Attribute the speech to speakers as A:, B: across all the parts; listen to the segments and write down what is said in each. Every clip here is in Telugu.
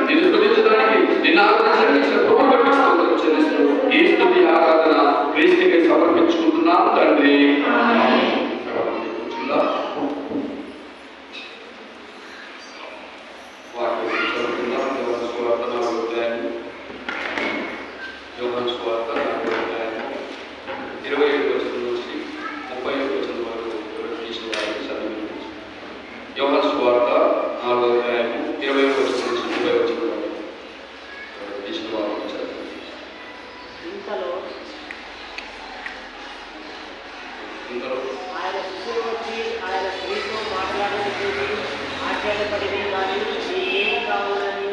A: నిన్ను స్తుతించడానికి, నిన్ను ఆరాధించడానికి ప్రభువుని బట్టి స్తోత్రం చెల్లిస్తూ ఈ స్తుతి ఆరాధన క్రీస్తుకే సమర్పించుకుంటున్నాం తండ్రి. యోహాను సువార్త 27 వచనం నుంచి 31 వచనం వరకు తీసుకోవాలి చదివి. యోహాను సువార్త 4వ అధ్యాయము 27 వచనం నుంచి 30 వచనం వరకు తీసుకోవాలి చదివి. ఇంతలో
B: ఆయన శిష్యులు వచ్చి ఆయన స్త్రీతో మాట్లాడడానికి ఆశ్చర్యపడి, కానీ ఏమి కావాలని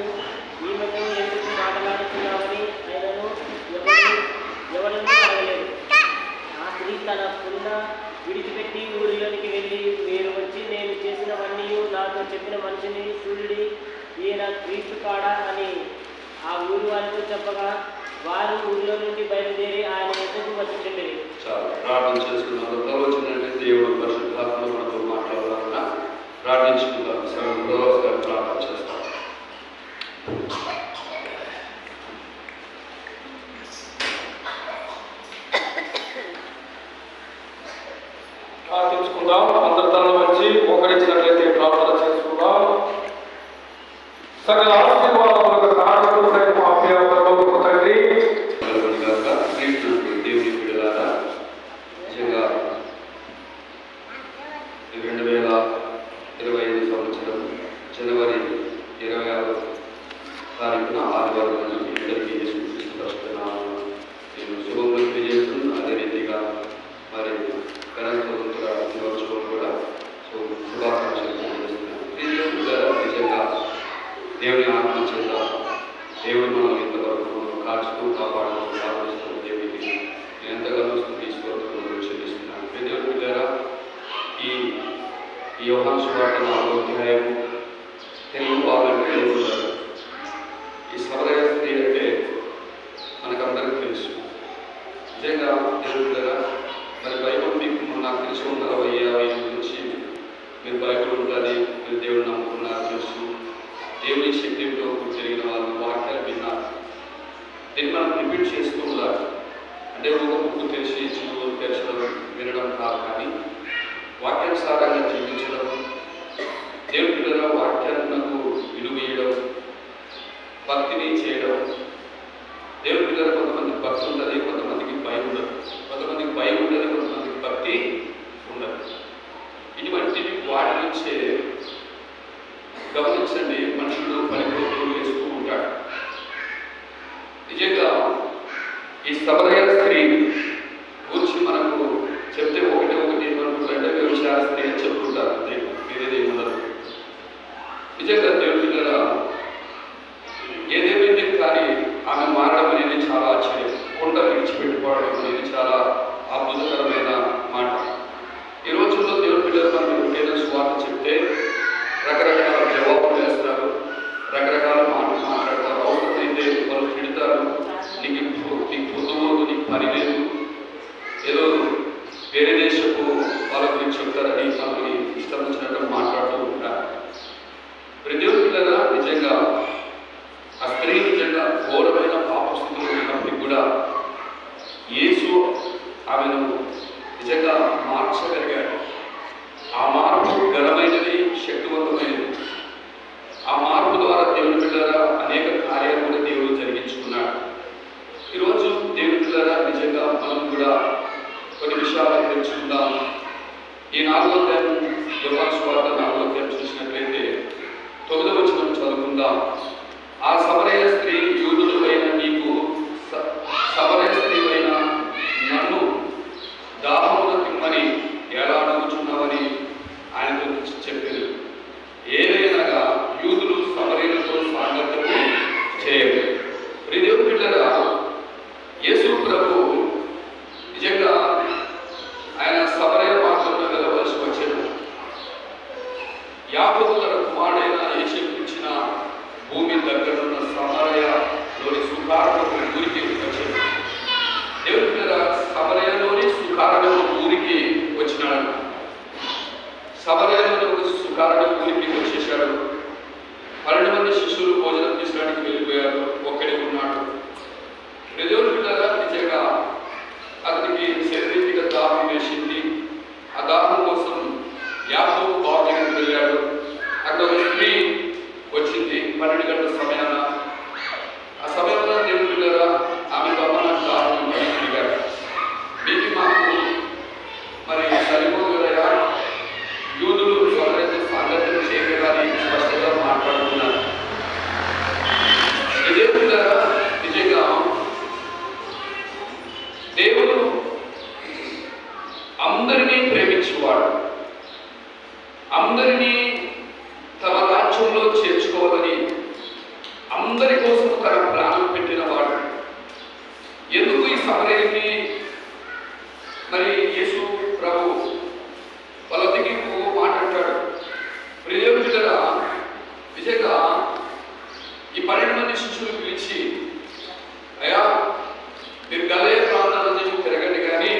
B: ఈమెతో ఎందుకు మాట్లాడుతున్నామని ఆయనను ఎవరూ అడగలేదు. ఆ స్త్రీ తన పుల్ల విడిచిపెట్టి ఊరిలోనికి వెళ్ళి, మీరు వచ్చి నేను చేసినవన్నీ నాతో చెప్పిన మనిషిని చూడి, ఈయన క్రీస్తు కాడా అని ఆ ఊరి వారితో చెప్పగా, వారు ఊరిలో నుండి బయలుదేరి ఆయన ఎదుగు వచ్చి
A: ప్రార్థన చేసుకున్నాం. వచ్చినట్టు దేవుడు పరిశుద్ధాత్మలో మనతో మాట్లాడాలన్నా ప్రార్థించుకుందాం. ప్రార్థన చేస్తాం.
C: ప్రార్థించుకుందాం. అందరి తరలి వచ్చి మోకరించినట్లయితే ప్రార్థన చేసుకుందాం. సకల ఆశీర్వాదములకు కారణం మా ప్రియ తండ్రి,
A: దేవుని బిడ్డలారా, నిజంగా 2025 సంవత్సరం జనవరి 26వ తారీఖున ఆదివారం రోజు ఇద్దరికి నేను శుభములు తెలియజేస్తున్నాను. అదే రీతిగా మరి గణతంత్ర దినోత్సవం కూడా శుభాకాంక్షలు తెలియజేస్తున్నాను. నిజంగా దేవుని ఆత్మ చేత దేవుడు మనం ఇంతవరకు కాల్చుతూ కాపాడుతూ ప్రార్థిస్తున్న దేవుడికి ఎంతగానో స్తుతి స్తోత్రములు చెల్లిస్తున్నాను. దేవుని బిడ్డలారా, ఈ యోహాను సువార్త 4వ అధ్యాయం తెలుగు వాళ్ళంటే ఈ సమరయ స్త్రీ అంటే మనకందరికీ తెలుసు. నిజంగా దేవుని బిడ్డలారా, మరి బైబిల్ మీకు నాకు తెలిసి 40-50 నుంచి మీరు బైబిల్ ఉంటుంది, మీరు దేవుడు నమ్ముకున్నారు తెలుసు. దేవుని శక్తితో జరిగిన వాళ్ళు వాక్యాలు విన్నారు. దీన్ని మనం రిపీట్ చేస్తూ ఉండాలి. అంటే ఒక బుక్ తెలిసి చదువు తెరచడం వినడం కాదు, కానీ వాక్యానుసారంగా జీవించడం, దేవుని బిడ్డల వాక్యాలకు విలువ ఇవ్వడం, భక్తిని చేయడం. దేవుని బిడ్డల కొంతమందికి భక్తి ఉంటుంది, కొంతమందికి భయం ఉండదు. కొంతమందికి భయం ఉండదు, కొంతమందికి భక్తి ఉండదు. ఇటువంటివి వాటి నుంచే గమనించండి. మనుషులు పనికొడుకులు వేస్తూ ఉంటాడు. నిజంగా ఈ సమరయ స్త్రీ గురించి మనకు చెప్తే ఒకటి మనకు రెండవ వ్యభిచార స్త్రీ అని చెప్తుంటారు. అంతే, వేరేది ఉండదు. నిజంగా దేవుని బిడ్డలారా, ఏదేమైతే కానీ ఆమె మారడం అనేది చాలా ఆశ్చర్యం. కొండ విడిచిపెట్టుకోవడం అనేది చాలా అద్భుతకరమైన మాట. ఈ రోజుల్లో దేవుని బిడ్డలు మనం ఏదైనా స్వార్థ చెప్తే రకరకాల జవాబులు వేస్తారు, రకరకాల మాటలు మాట్లాడతారు. అవసరమైతే వాళ్ళు తిడతారు. నీకు పొద్దుమోదు, నీకు పని లేదు, ఏదో వేరే దేశపు వాళ్ళ గురించి చెప్తారని మనల్ని ఇష్టం వచ్చినట్టు మాట్లాడుతూ ఉంటారు. దేవుని పిల్లగా నిజంగా ఆ స్త్రీ నిజంగా ఘోరమైన పాపస్థితిలో ఉన్నప్పటికీ కూడా యేసు ఆమెను నిజంగా మార్చగలిగాడు. ఆ మార్పు ఘనమైనది, శక్తివంతమైనది. ఆ మార్పు ద్వారా దేవుని బిడ్డలారా అనేక కార్యాలు కూడా దేవుడు జరిగించుకున్నాడు. ఈరోజు దేవుని బిడ్డలారా నిజంగా మనం కూడా కొన్ని విషయాలు తెలుసుకుందాం. ఈ 4వ అధ్యాయం యోహాను సువార్త 4వ అధ్యాయం చూసినట్లయితే 9వ వచనం చదువుకుందాం. ఆ సమరయ స్త్రీ, యూదులు అయిన నీకు సమరయ స్త్రీ అయిన నన్ను దాహమున తిమ్మని ఎలా అడుగుచున్నావని ఆయనతో చెప్పారు. ఏదైనాగా యూదులు సమరయులతో సాంగత్యము చేయలేదు. దేవుని బిడ్డలారా, యేసు ప్రభు నిజంగా ఆయన సమరయ మార్గంలో వెళ్ళవలసి వచ్చాడు. యాకోబు తన కుమారుడైన యేసుకు ఇచ్చిన భూమి దగ్గరున్న సమరయలోని సుకారణపు ఊరికి వచ్చాడు. దేవుని బిడ్డలారా, సమరయలోని సుకారణపు ఊరికి వచ్చినాడు. సమరయలోని సుకారణపు ఊరికి వచ్చేసాడు. 12 మంది శిష్యులు భోజనం ఆనందించడానికి వెళ్ళిపోయాడు, ఒక్కడే ఉన్నాడు. దేవుని పిల్లగా నిజంగా అతనికి శారీరక దాహం వేసింది. ఆ దాహం కోసం యాకోబు బావి దగ్గరికి వెళ్ళాడు. అక్కడ ఒక స్త్రీ వచ్చింది 12 గంటల సమయాన. ఆ సమయంలో దేవుని పిల్లగా ఆమె తప్ప నాకు దాహం అడిగాడు. దీనికి మాకు మరి సరిపోదు కదా, యూదులు ఎవరైతే సంగతి చేయగలని స్పష్టంగా మాట్లాడుతున్నారు. ఇదే పిల్లగా నిజంగా దేవుడు అందరినీ ప్రేమించేవాడు, అందరినీ తమ రాజ్యంలో చేర్చుకోవాలని అందరి కోసం తన ప్రాణం పెట్టినవాడు. ఎందుకు ఈ సమరయ్యకి మరి యేసు ప్రభు వాళ్ళ దగ్గరికి ఒక మాట అంటాడు. దేవుని పిల్లగా నిజంగా ఈ 12 మంది శిష్యులు పిలిచి, అయ్యా మీరు గలయ ప్రాంతాలను తిరగండి కానీ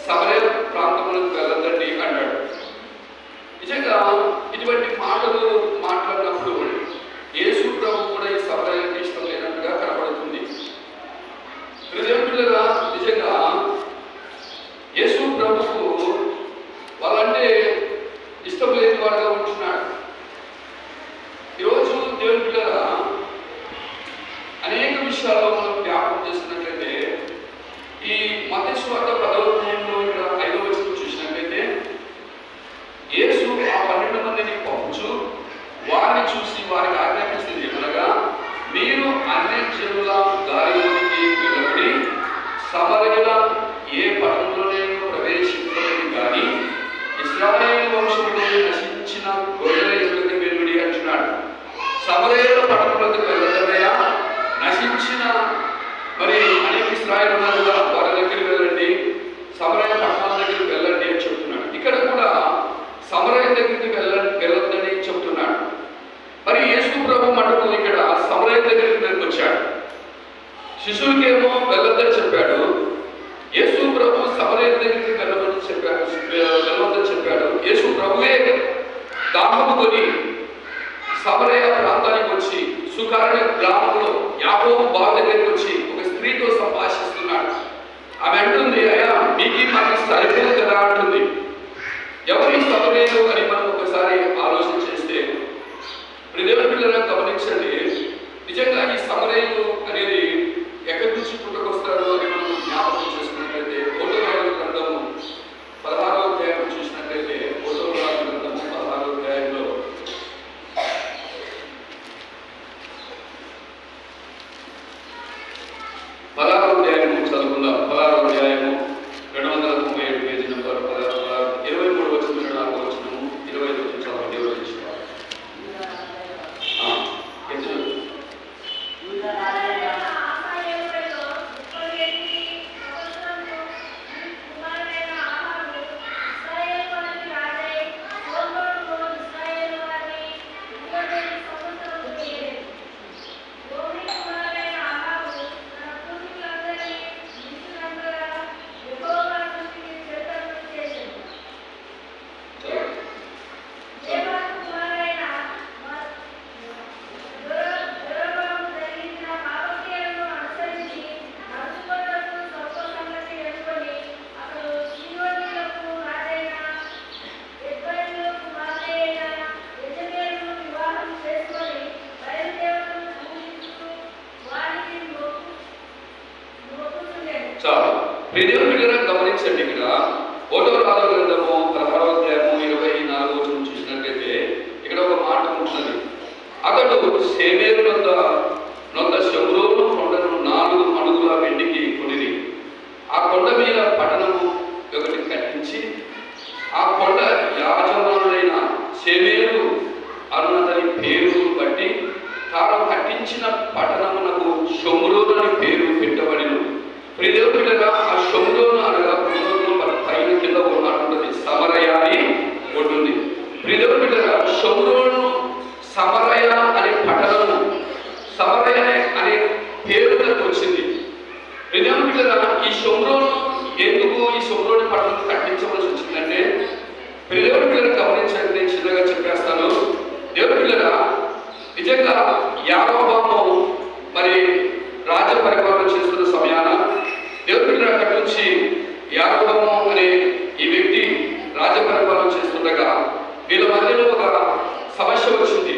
A: సమరయ ప్రాంతములకు వెళ్ళదండి అన్నాడు. నిజంగా ఇటువంటి మాటలు మాట్లాడినప్పుడు యేసు ప్రభు కూడా ఈ సమరయానికి ఇష్టం లేనట్టుగా కనబడుతుంది. దేవుని పిల్లగా నిజంగా యేసు ప్రభుకు వాళ్ళంటే ఇష్టం లేని వాడుగా ఉంటున్నాడు. ఈరోజు దేవుని పిల్లగా అనేక విషయాల్లో మనం జ్ఞాపకం చేసినట్లయితే ఈ మత్తయి సువార్త 10వ అధ్యాయంలో ఇక్కడ 5వ వచనం చూసినట్లయితే యేసు ఆ 12 మందిని పంపుచు వారిని చూసి వారికి ఆజ్ఞాపించింది ఏమనగా, మీరు అన్యజనుల దారిలోనికి వెళ్ళబడి సమరయుల ఏ పట్టణంలోనైనా ప్రవేశించలేదు కానీ ఇశ్రాయేలు వంశంలో నశించిన గొర్రెల యొద్దకు వెళ్ళుడి అంటున్నాడు. సమరయుల పట్టణంలోకి వెళ్ళదనయా, నశించిన మరి అనేక ఇశ్రాయేలు ఉన్నారు కదా, వారి దగ్గరికి వెళ్ళండి, సమరయ పట్టణాల దగ్గరికి వెళ్ళండి అని చెప్తున్నాడు. ఇక్కడ కూడా సమరయ దగ్గరికి వెళ్ళొద్దని చెప్తున్నాడు. మరి యేసు ప్రభు మటుకు ఇక్కడ సమరయ దగ్గరికి వచ్చాడు. శిశువుకేమో వెళ్ళొద్దని చెప్పాడు, యేసు ప్రభు సమరయ దగ్గరికి వెళ్ళమని చెప్పాడు, వెళ్ళొద్దని చెప్పాడు. యేసు ప్రభువే దాహము కొని సమరయ ప్రాంతానికి వచ్చి సుకారణ గ్రామంలో యాకోబు బావి దగ్గరికి వచ్చి ఒక స్త్రీతో సంభాషిస్తున్నాడు. ఆమె అంటుంది, అయ్యా మీకు మనకి సరిపోదు కదా అంటుంది. ఎవరి సమరయులు అని మనం ఒకసారి ఆలోచన చేస్తే దేవుని పిల్లలను గమనించండి. నిజంగా ఈ సమరయులు అనేది ఎక్కడి నుంచి పుట్టుకొస్తారు అని మనం జ్ఞాపకం చేసుకున్నట్లయితే 1వ రాజుల గ్రంథము 16వ అధ్యాయం చూసినట్లయితే 1వ రాజుల గ్రంథము 16వ అధ్యాయంలో 16వ అధ్యాయము చదువుకుందాం. 16వ అధ్యాయము 237 పేజీ నంబర్ 23 వచనం 24 వచనము 25 వచనం చదవండి. ఎవరు చేసేవారు దేవుని బిడ్డలను గమనించండి. ఇక్కడ 1వ రాజుల గ్రంథము 16వ అధ్యాయము 24 వచనం చూసినట్లయితే ఇక్కడ ఒక మాట ఉంటున్నది. అతడు షేమెరు నొద్ద శమ్రోను కొండను 4 అడుగుల వెండికి కొనిది. ఆ కొండ మీద పట్టణము ఒకటి కట్టించి ఆ కొండ యాజమానుడైన షేమెరు అన్నతని పేరు బట్టి తాను కట్టించిన పట్టణమునకు షమ్రోను అని పేరు పెట్టబడిను. దేవుని బిడ్డగా ఆ షమ్రోను అనగా పైన కింద ఉన్నటువంటి సమరయ అని ఉంటుంది. దేవుని బిడ్డగా షమ్రోను సమరయ అనే పట్టణము సమరయ అనే పేరులకు వచ్చింది. దేవుని బిడ్డగా ఈ షమ్రోను ఎందుకు ఈ షమ్రోను పట్టణం కట్టించవలసి వచ్చిందంటే దేవుని బిడ్డను గమనించండి. నేను చిన్నగా చెప్పేస్తాను. దేవుని బిడ్డగా నిజంగా యారోబాము రాజ్య పరిపాలన చేస్తున్న సమయాన దేవుడి అక్కడి నుంచి యాకోబు అనే ఈ వ్యక్తి రాజ్య పరిపాలన చేస్తుండగా వీళ్ళ మధ్యలో ఒక సమస్య వచ్చింది.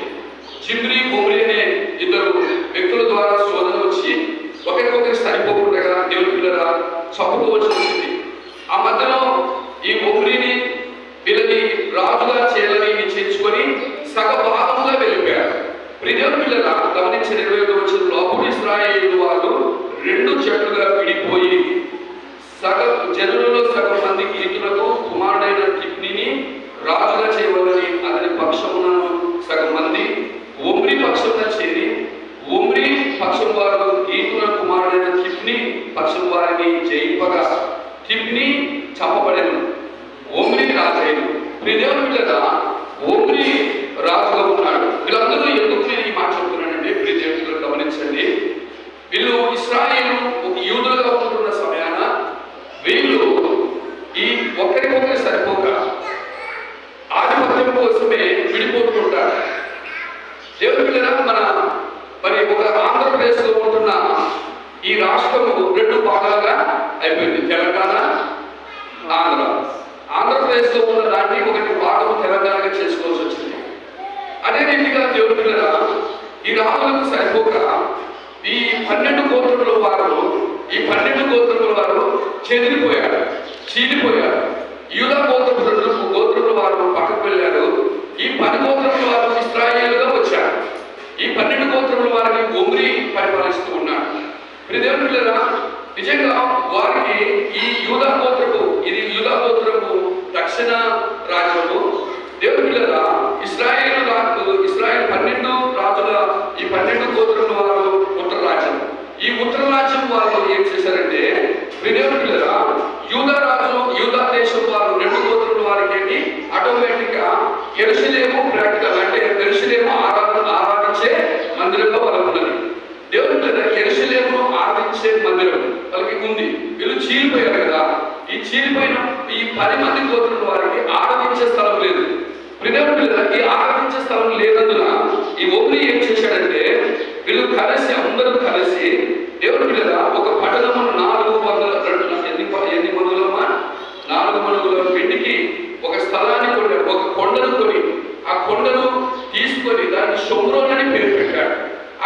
A: జిమ్రీ బొమ్రీ అనే ఇద్దరు వ్యక్తుల ద్వారా శోధన వచ్చి ఒకరికొకరికి సరిపోకుండా దేవుడి పిల్లల చంపుకోవాల్సి వచ్చింది. ఆ మధ్యలో ఈ బొమ్రీని వీళ్ళని రాజుగా చేయాలని నిశ్చయించుకొని సగభాగంగా వెళ్ళిపోయారు. దేవుడి పిల్లల గమనించిన 25వ వచనంలో అప్పుడు ఇశ్రాయేలు వాళ్ళు 2 జట్లుగా విడిపోయి జనులలో సగం మంది గీతులకు కుమారుడైన టిప్నీని రాజుగా చేయవాలని అతని పక్షమున సగం మంది ఒమ్రీ పక్షమున చేరి ఒమ్రీ పక్షం వారు గీతుల కుమారుడైన టిప్నీ పక్షం వారిని జయింపగా టిప్నీ చంపబడెను. ఒమ్రీ రాజైన దేవుని పిల్లల ఒమ్రీ రాజుగా ఉన్నాడు. వీళ్ళందరూ ఎందుకు నేను ఈ మాట చెప్తున్నానంటే దేవుని గమనించండి. వీళ్ళు ఇశ్రాయేలు యూదులుగా ఉంటున్న సమయాన వీళ్ళు ఈ ఒకరికొకరు సరిపోక ఆధిపత్యం కోసమే విడిపోతుంటారు. దేవుని పిల్లల మరి ఒక ఆంధ్రప్రదేశ్లో ఉంటున్న ఈ రాష్ట్రము 2 భాగాలుగా అయిపోయింది. తెలంగాణ, ఆంధ్ర. ఆంధ్రప్రదేశ్లో ఉన్న దాన్ని ఒకటి భాగం తెలంగాణగా చేసుకోవాల్సి వచ్చింది. అదే రీతిగా దేవుని పిల్లల ఈ రాజులకు సరిపోక ఈ 12 గోత్రముల వారు చెదిరిపోయారు, చీలిపోయారు. యూదా గోత్రముల వారు పక్కకు వెళ్ళారు. ఈ 10 గోత్రముల వారు ఇశ్రాయేలుగా వచ్చారు. ఈ 12 గోత్రముల వారిని ఒమ్రీ పరిపాలిస్తూ ఉన్నాడు. దేవుని పిల్లల నిజంగా వారికి ఈ యూదా గోత్రపు దక్షిణ రాజ్యము, దేవుని పిల్లల ఇశ్రాయేల్ 12 రాజుల ఈ 12 గోత్రముల వారు ఉత్తర రాజ్యం. ఈ ఉత్తర రాజ్యం వారు ఏం చేశారంటే దేవుని పిల్లల యూదా దేశం వారు 2 గోత్రముల వారికి ఆటోమేటిక్ గా యెరూషలేము ప్రాక్టికల్ అంటే యెరూషలేము ఆరాధించే మందిరంగా వాళ్ళకు ఉన్నది. దేవుని పిల్లల యెరూషలేము ఆరాధించే మందిరం వాళ్ళకి ఉంది. వీళ్ళు చీలిపోయారు కదా. ఈ చీలిపోయిన ఈ 10 మంది గోత్రముల వారికి ఆరాధించే స్థలం లేదు. దేవుని పిల్లల ఈ ఆరాధించే స్థలం లేనందున ఈ ఒమ్రీ ఏం చేశాడంటే వీళ్ళు అందరూ కలిసి దేవుని పిల్లల ఒక పట్టణమును 400 ఎన్ని మనుగులమ్మా 4 మనుగుల వెండికి ఒక స్థలాన్ని కొన్నాడు. ఒక కొండను కొని ఆ కొండను తీసుకొని దాన్ని షోమ్రోన్ అని పేరు పెట్టాడు.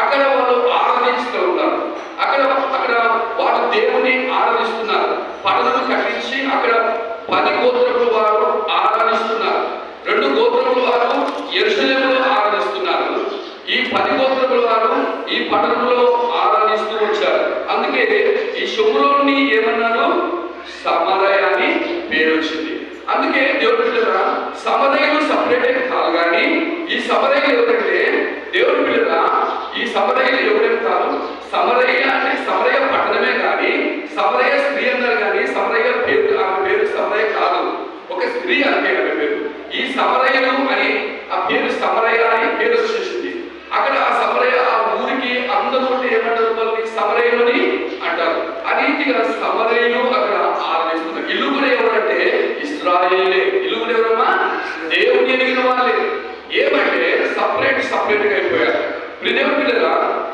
A: అక్కడ వాళ్ళు ఆరాధిస్తూ ఉన్నారు. అక్కడ వాళ్ళు దేవుని ఆరాధిస్తున్నారు. పట్టణం కట్టించి అక్కడ 10 గోత్రముల వారు ఆరాధిస్తున్నారు. 2 గోత్రముల వారు యెరూషలేములో ఆరాధిస్తున్నారు. ఈ 10 గోత్రముల వారు ఈ పట్టణంలో ఆరాధిస్తూ వచ్చారు. అందుకే ఈ షోమ్రోన్ని ఏమన్నారు? సమరయ అని పేరు వచ్చింది. అందుకే దేవుడి పిల్లల సమరయులు సపరేట్ కాదు. కానీ ఈ సమరయులు ఎవరంటే దేవుడి పిల్లల ఈ సమరయులు ఎవరైనా కాదు. సమరయ అంటే సమరయ పట్టణమే కానీ సమరయ స్త్రీ అన్నారు. కానీ సమరయ పేరు ఆమె పేరు సమరయ కాదు, ఒక స్త్రీ అంటే ఆమె పేరు. ఈ సమరయులు అని ఆ పేరు సమరయ అని పేరు వచ్చేసింది. అక్కడ ఆ సమరయ ఆ ఊరికి అందరూ ఏమంటారు? వాళ్ళని సమరయులని అంటారు. ఆ రీతిగా సమరయులు అక్కడ ఆరాధిస్తున్నారు. ఇల్లు కూడా ఎవరంటే ఇశ్రాయేలే. ఇల్లు కూడా ఎవరమ్మా? దేవుని ఎరిగిన వాళ్ళే. ఏమంటే సపరేట్ గా అయిపోయారు. దేవుని పిల్లల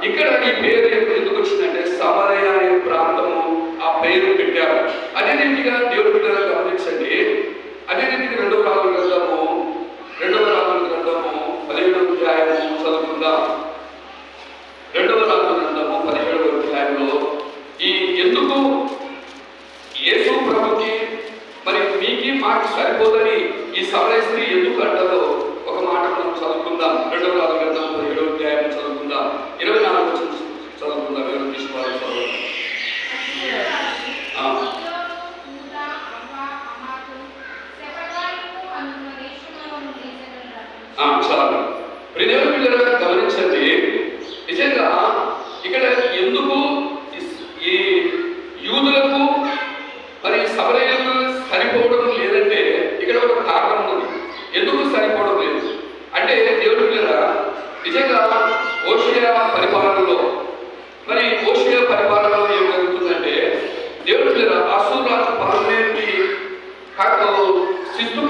A: ఇక్కడ ఈ పేరు ఎందుకు వచ్చిందంటే సమరయ అనే ప్రాంతము ఆ పేరు పెట్టారు. అదే రీతిగా దేవుని పిల్లల గమనించండి. అదే రీతిగా 2వ రాజుల గ్రంథము 17వ అధ్యాయము చదువుకుందాం. 2వ రాజుల గ్రంథము 17వ అధ్యాయంలో ఈ ఎందుకు యేసు ప్రభుకి మరి మీకి మాకు సరిపోదని ఈ సమరయ స్త్రీ ఎందుకు అంటారో ఒక మాట మనం చదువుకుందాం. 2వ రాజుల గ్రంథం 17వ అధ్యాయం చదువుకుందాం. 24వ వచనం చదువుకుందాం. ఎవరు తీసుకోవాలి? చాలా దేవుని పిల్లలుగా గమనించండి. నిజంగా ఇక్కడ ఎందుకు ఈ యూదులకు మరి సమరయులకు సరిపోవడం లేదంటే ఇక్కడ ఒక కారణం ఉంది. ఎందుకు సరిపోవడం లేదు అంటే దేవుని పిల్లల నిజంగా హోషేయ పరిపాలనలో ఏం జరుగుతుందంటే దేవుని పిల్లల అసూరు రాజు పాలనేకి శిస్తు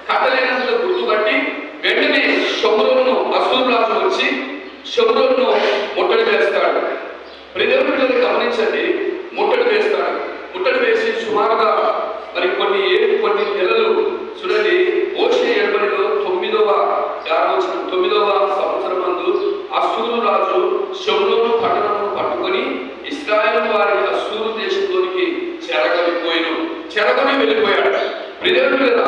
A: కట్టలేనందుకు గుర్తుపట్టి వెంటనే షోమ్రోను అసూరు రాజు వచ్చి షోమ్రోను ముట్టడి వేస్తాడు. దేవుని పిల్లలు గమనించండి, ముట్టడి వేస్తాడు. ముట్టడి వేసి సుమారుగా మరి కొన్ని నెలలు చూడండి. హోషేయ 80లో 9వ సంవత్సరం నందు అష్షూరు రాజు షోమ్రోను పట్టణమును పట్టుకొని ఇశ్రాయేలు వారిని అష్షూరు దేశంలోనికి చెరగొని వెళ్ళిపోయాడు. దేవుని పిల్లల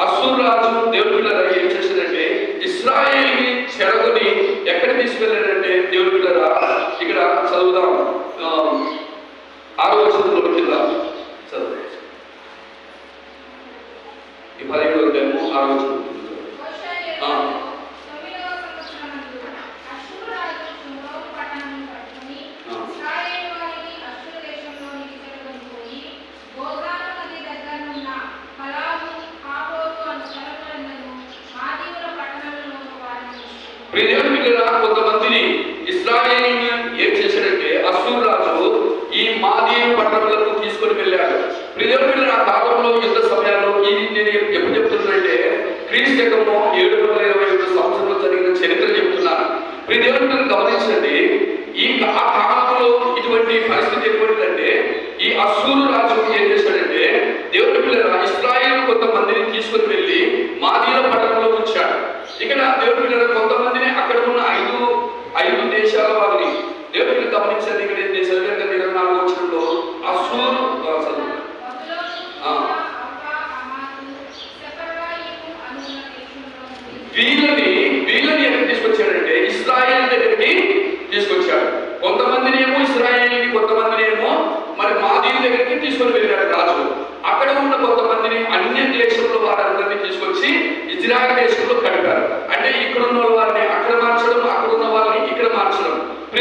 A: అష్షూరు రాజు దేవుని పిల్లల ఏం చేశాడంటే ఇశ్రాయేలుని చెరగొని ఎక్కడ తీసుకెళ్ళాడంటే దేవుని పిల్లల ఇక్కడ చదువుదాం. 6వ వచనంలో కింద చదువు. ఈ 17వ అధ్యాయము 6వ వచనం. కొంతమందిని ఇశ్రాయేలీయులు ఏం చేశాడంటే అష్షూరు రాజు ఈ మాదీయ పట్టణాలకు తీసుకొని వెళ్ళాడు. ఆ కాలంలో యుద్ధ సమయాల్లో నేను ఎప్పుడు చెప్తున్నానంటే క్రీస్తకము 721 సంవత్సరంలో జరిగిన చరిత్ర చెప్తున్నాను. దేవుని గమనించండి, ఆ కాలంలో ఇటువంటి పరిస్థితి ఎటువంటిదంటే ఈ అష్షూరు రాజు ఏం చేశాడంటే దేవుని పిల్లల ఇశ్రాయేలు కొంతమందిని తీసుకొని వెళ్ళి మాదీయ పట్టణంలో ఉంచాడు. ఇక్కడ దేవుని పిల్లల కొంతమందిని అక్కడ ఉన్న ఐదు దేశాల వారిని దేవుని పిల్లలు గమనించండి. ఇక్కడ నేను చదివాను 24వ వచనంలో అష్షూరు వీళ్ళని ఎక్కడికి తీసుకొచ్చాడంటే ఇశ్రాయేలు దగ్గరికి తీసుకొచ్చాడు. కొంతమందిని ఏమో ఇశ్రాయేలుని, కొంతమందిని ఏమో మరి మాదీయ దగ్గరికి తీసుకొని వెళ్ళాడు రాజు. అక్కడ ఉన్న కొంతమందిని అన్య దేశంలో వారందరినీ తీసుకొచ్చి ఇజ్రాయెల్ దేశంలో కలిపారు. అంటే ఇక్కడ ఉన్న వారిని అక్కడ మార్చడం, అక్కడ ఉన్న వారిని ఇక్కడ మార్చడం.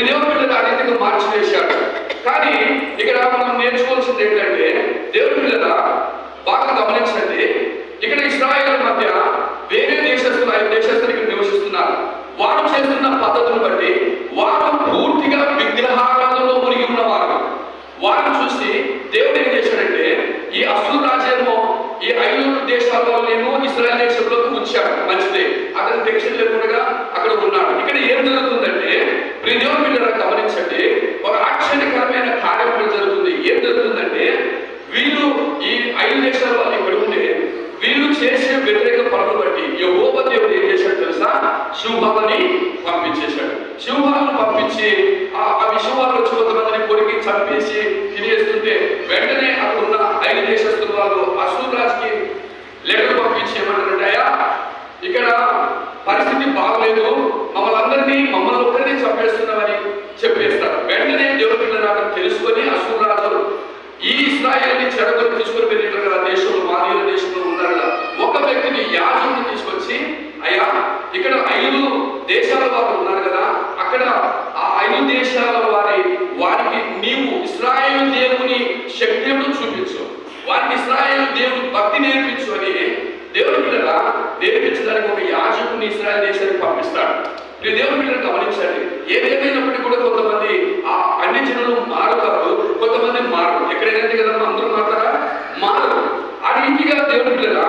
A: దేవుని పిల్లలు ఆ రీతిగా మార్చివేశాడు. కానీ ఇక్కడ మనం నేర్చుకోవాల్సింది ఏంటంటే దేవుని పిల్లల బాగా గమనించండి, ఇక్కడ ఇశ్రాయేల్ మధ్య వేరే దేశస్తులు 5 దేశస్తులు ఇక్కడ నివసిస్తున్నారు. వారు చేస్తున్న పద్ధతులను బట్టి వారు పూర్తిగా విగ్రహారాధనలో మునిగి ఉన్నవారు. వారిని చూసి దేవుడు ఏం చేశాడంటే ఈ అష్షూరు రాజేమో ఈ 5 దేశాల వాళ్ళేమో ఇశ్రాయేల్ దేశంలోకి ఉంచాడు. మంచిదే, అతని టెన్షన్ లేకుండా అక్కడ ఉన్నాడు. ఇక్కడ ఏం జరుగుతుందంటే దేవుని పిల్లలు గమనించండి, ఒక ఆశ్చర్యకరమైన కార్యం జరుగుతుంది. ఏం జరుగుతుందంటే వీళ్ళు ఈ 5 దేశాల వాళ్ళు ఇక్కడ ఉండే వీళ్ళు చేసే వ్యతిరేక పనులు బట్టి యెహోవా దేవుడు ఏం చేశాడు తెలుసా? సింహాలని పంపించేశాడు. సింహాలను పంపించి ఆ సింహాలు వచ్చి కొంతమందిని కొరికి చంపేసి తినేస్తుంటే వెంటనే అక్కడ ఉన్న 5 దేశస్తుల వాళ్ళు అష్షూరు రాజుకి లెటర్ పంపించి ఏమంటారంటే, అయ్యా ఇక్కడ పరిస్థితి బాగలేదు, మమ్మల్ని ఒక్కరిని చంపేస్తున్నామని చెప్పేస్తారు. వెంటనే దేవుని పిల్లలు తెలుసుకొని అష్షూరు రాజు ఈ ఇశ్రాయేలుని చెరగొని తీసుకొని వెళ్ళారు కదా దేశంలో, మాదీయ దేశంలో ఉన్నారు కదా, ఒక వ్యక్తిని యాజకుని తీసుకొచ్చి, అయ్యా ఇక్కడ 5 దేశాల వారు ఉన్నారు కదా, అక్కడ ఆ 5 దేశాల వారికి నీవు ఇశ్రాయేలు దేవుని శక్తిని చూపించు, వారికి ఇశ్రాయేలు దేవుని భక్తి నేర్పించు అని దేవుని పిల్లల నేర్పించడానికి ఒక యాజకుని ఇశ్రాయేలు దేశానికి పంపిస్తాడు. దేవుని పిల్లలు గమనించండి, ఏదేమైనప్పటికీ కూడా కొంతమంది ఆ అన్ని జనులు మారుతారు, కొంతమంది మారరు. ఎక్కడైనా కదా అందరూ మారుతారా? మారరు. ఆ రీతిగా దేవుని పిల్లల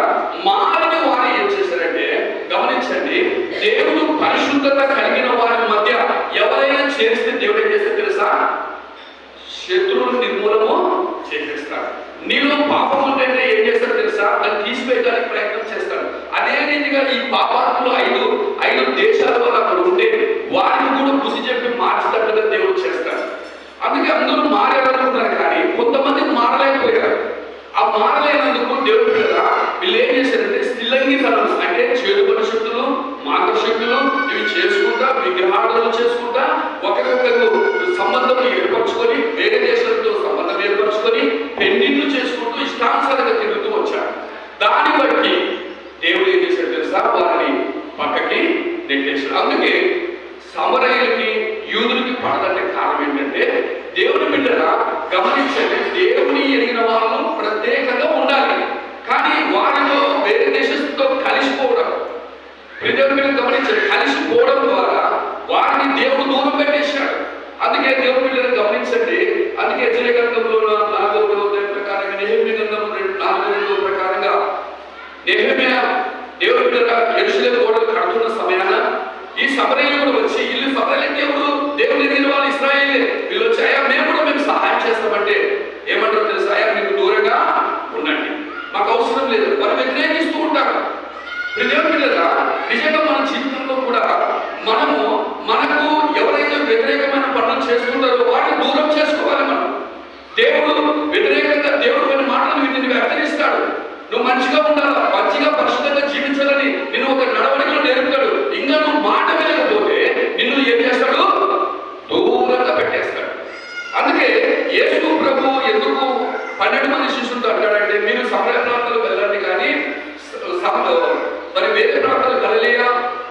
A: మారిన వారు ఏం చేశారంటే గమనించండి, దేవుడు పరిశుద్ధత కలిగిన వారి మధ్య ఎవరైనా చేస్తే దేవుడు ఏం చేస్తే తెలుసా? శత్రువులు నిర్మూలము చేసేస్తాడు. నీలో పాపం ఉంటే ఏం చేస్తాడు తెలుసా? దాన్ని తీసివేయడానికి ప్రయత్నం చేస్తాడు. అదే రీతిగా ఈ పాపాత్ములు 5 దేశాల వల్ల అక్కడ ఉంటే వారిని కూడా బుద్ధి చెప్పి మార్చేటట్టుగా దేవుడు చేస్తాడు. అందుకే అందరూ మారాలనుకున్నారు, కానీ కొంతమంది మారలేకపోయారు. ఆ మారలేనందుకు దేవుడు కదా వీళ్ళు ఏం చేశారంటే స్థిలంగితనం అంటే చేడుబడి శక్తులు, మాంత్రశక్తులు ఇవి చేసుకుంటా, విగ్రహాలను చేసుకుంటా, ఒకరికొకరు సంబంధం ఏర్పరచుకొని, వేరే దేశాలతో సంబంధం ఏర్పరచుకొని పెళ్లిళ్ళు చేసుకుంటూ ఇష్టానుసారంగా తిరుగుతూ వచ్చారు. దాన్ని బట్టి దేవుడు ఏం చేశాడు తెలుసా? వారిని పక్కకి నెట్టేశాడు. అందుకే సమరయులకి యూదులకి పడదంటే కారణం ఏంటంటే దేవుని బిడ్డల గమనించండి, దేవుని ఎరిగిన వాళ్ళు ప్రత్యేకంగా ఉండాలి, కానీ వారిలో వేరే దేశంతో కలిసిపోవడం. దేవుని బిడ్డలు గమనించండి, కలిసిపోవడం ద్వారా వారిని దేవుడు దూరం పెట్టేశాడు. అందుకే దేవుని బిడ్డలు గమనించండి, అందుకే యెషయా గ్రంథంలో 4వ అధ్యాయం ప్రకారంగా, నెహెమ్యా గ్రంథంలో 4వ ప్రకారంగా నెహెమ్యా దేవుని బిడ్డల యెరూషలేము గోడలు కడుతున్న సమయాన ఈ సమరయులు వచ్చి, వీళ్ళు సమరయులు ఎవరు? దేవుని ఎరిగిన వాళ్ళు ఇశ్రాయేలే. వీళ్ళు వచ్చి, అయ్యా చేస్తామంటే ఏమంటారు తెలుసా? మీకు దూరంగా ఉండండి, మాకు అవసరం లేదు. వాళ్ళు వ్యతిరేకిస్తూ ఉంటారు. దేవుని పిల్లరా, నిజంగా మన జీవితంలో కూడా మనకు ఎవరైతే వ్యతిరేకమైన పనులు చేస్తుంటారో వాటిని దూరం చేసుకోవాలి. దేవుడు వ్యతిరేకంగా దేవుడు కొన్ని మాటలు నిన్ను వ్యక్తరిస్తాడు. నువ్వు మంచిగా ఉండాలా, మంచిగా పరిశుద్ధంగా జీవించాలని నిన్ను ఒక నడవడికలో నేర్పుతాడు. ఇంకా నువ్వు మాట వినకపోతే నిన్ను ఏం చేస్తాడు? దూరంగా పెట్టేస్తాడు. అందుకే యేసు ప్రభు ఎందుకు 12 మంది శిష్యులతో అంటాడంటే, మీరు సమరయ ప్రాంతాలకు వెళ్ళండి కానీ మరి వేరే ప్రాంతాలు గలిలయ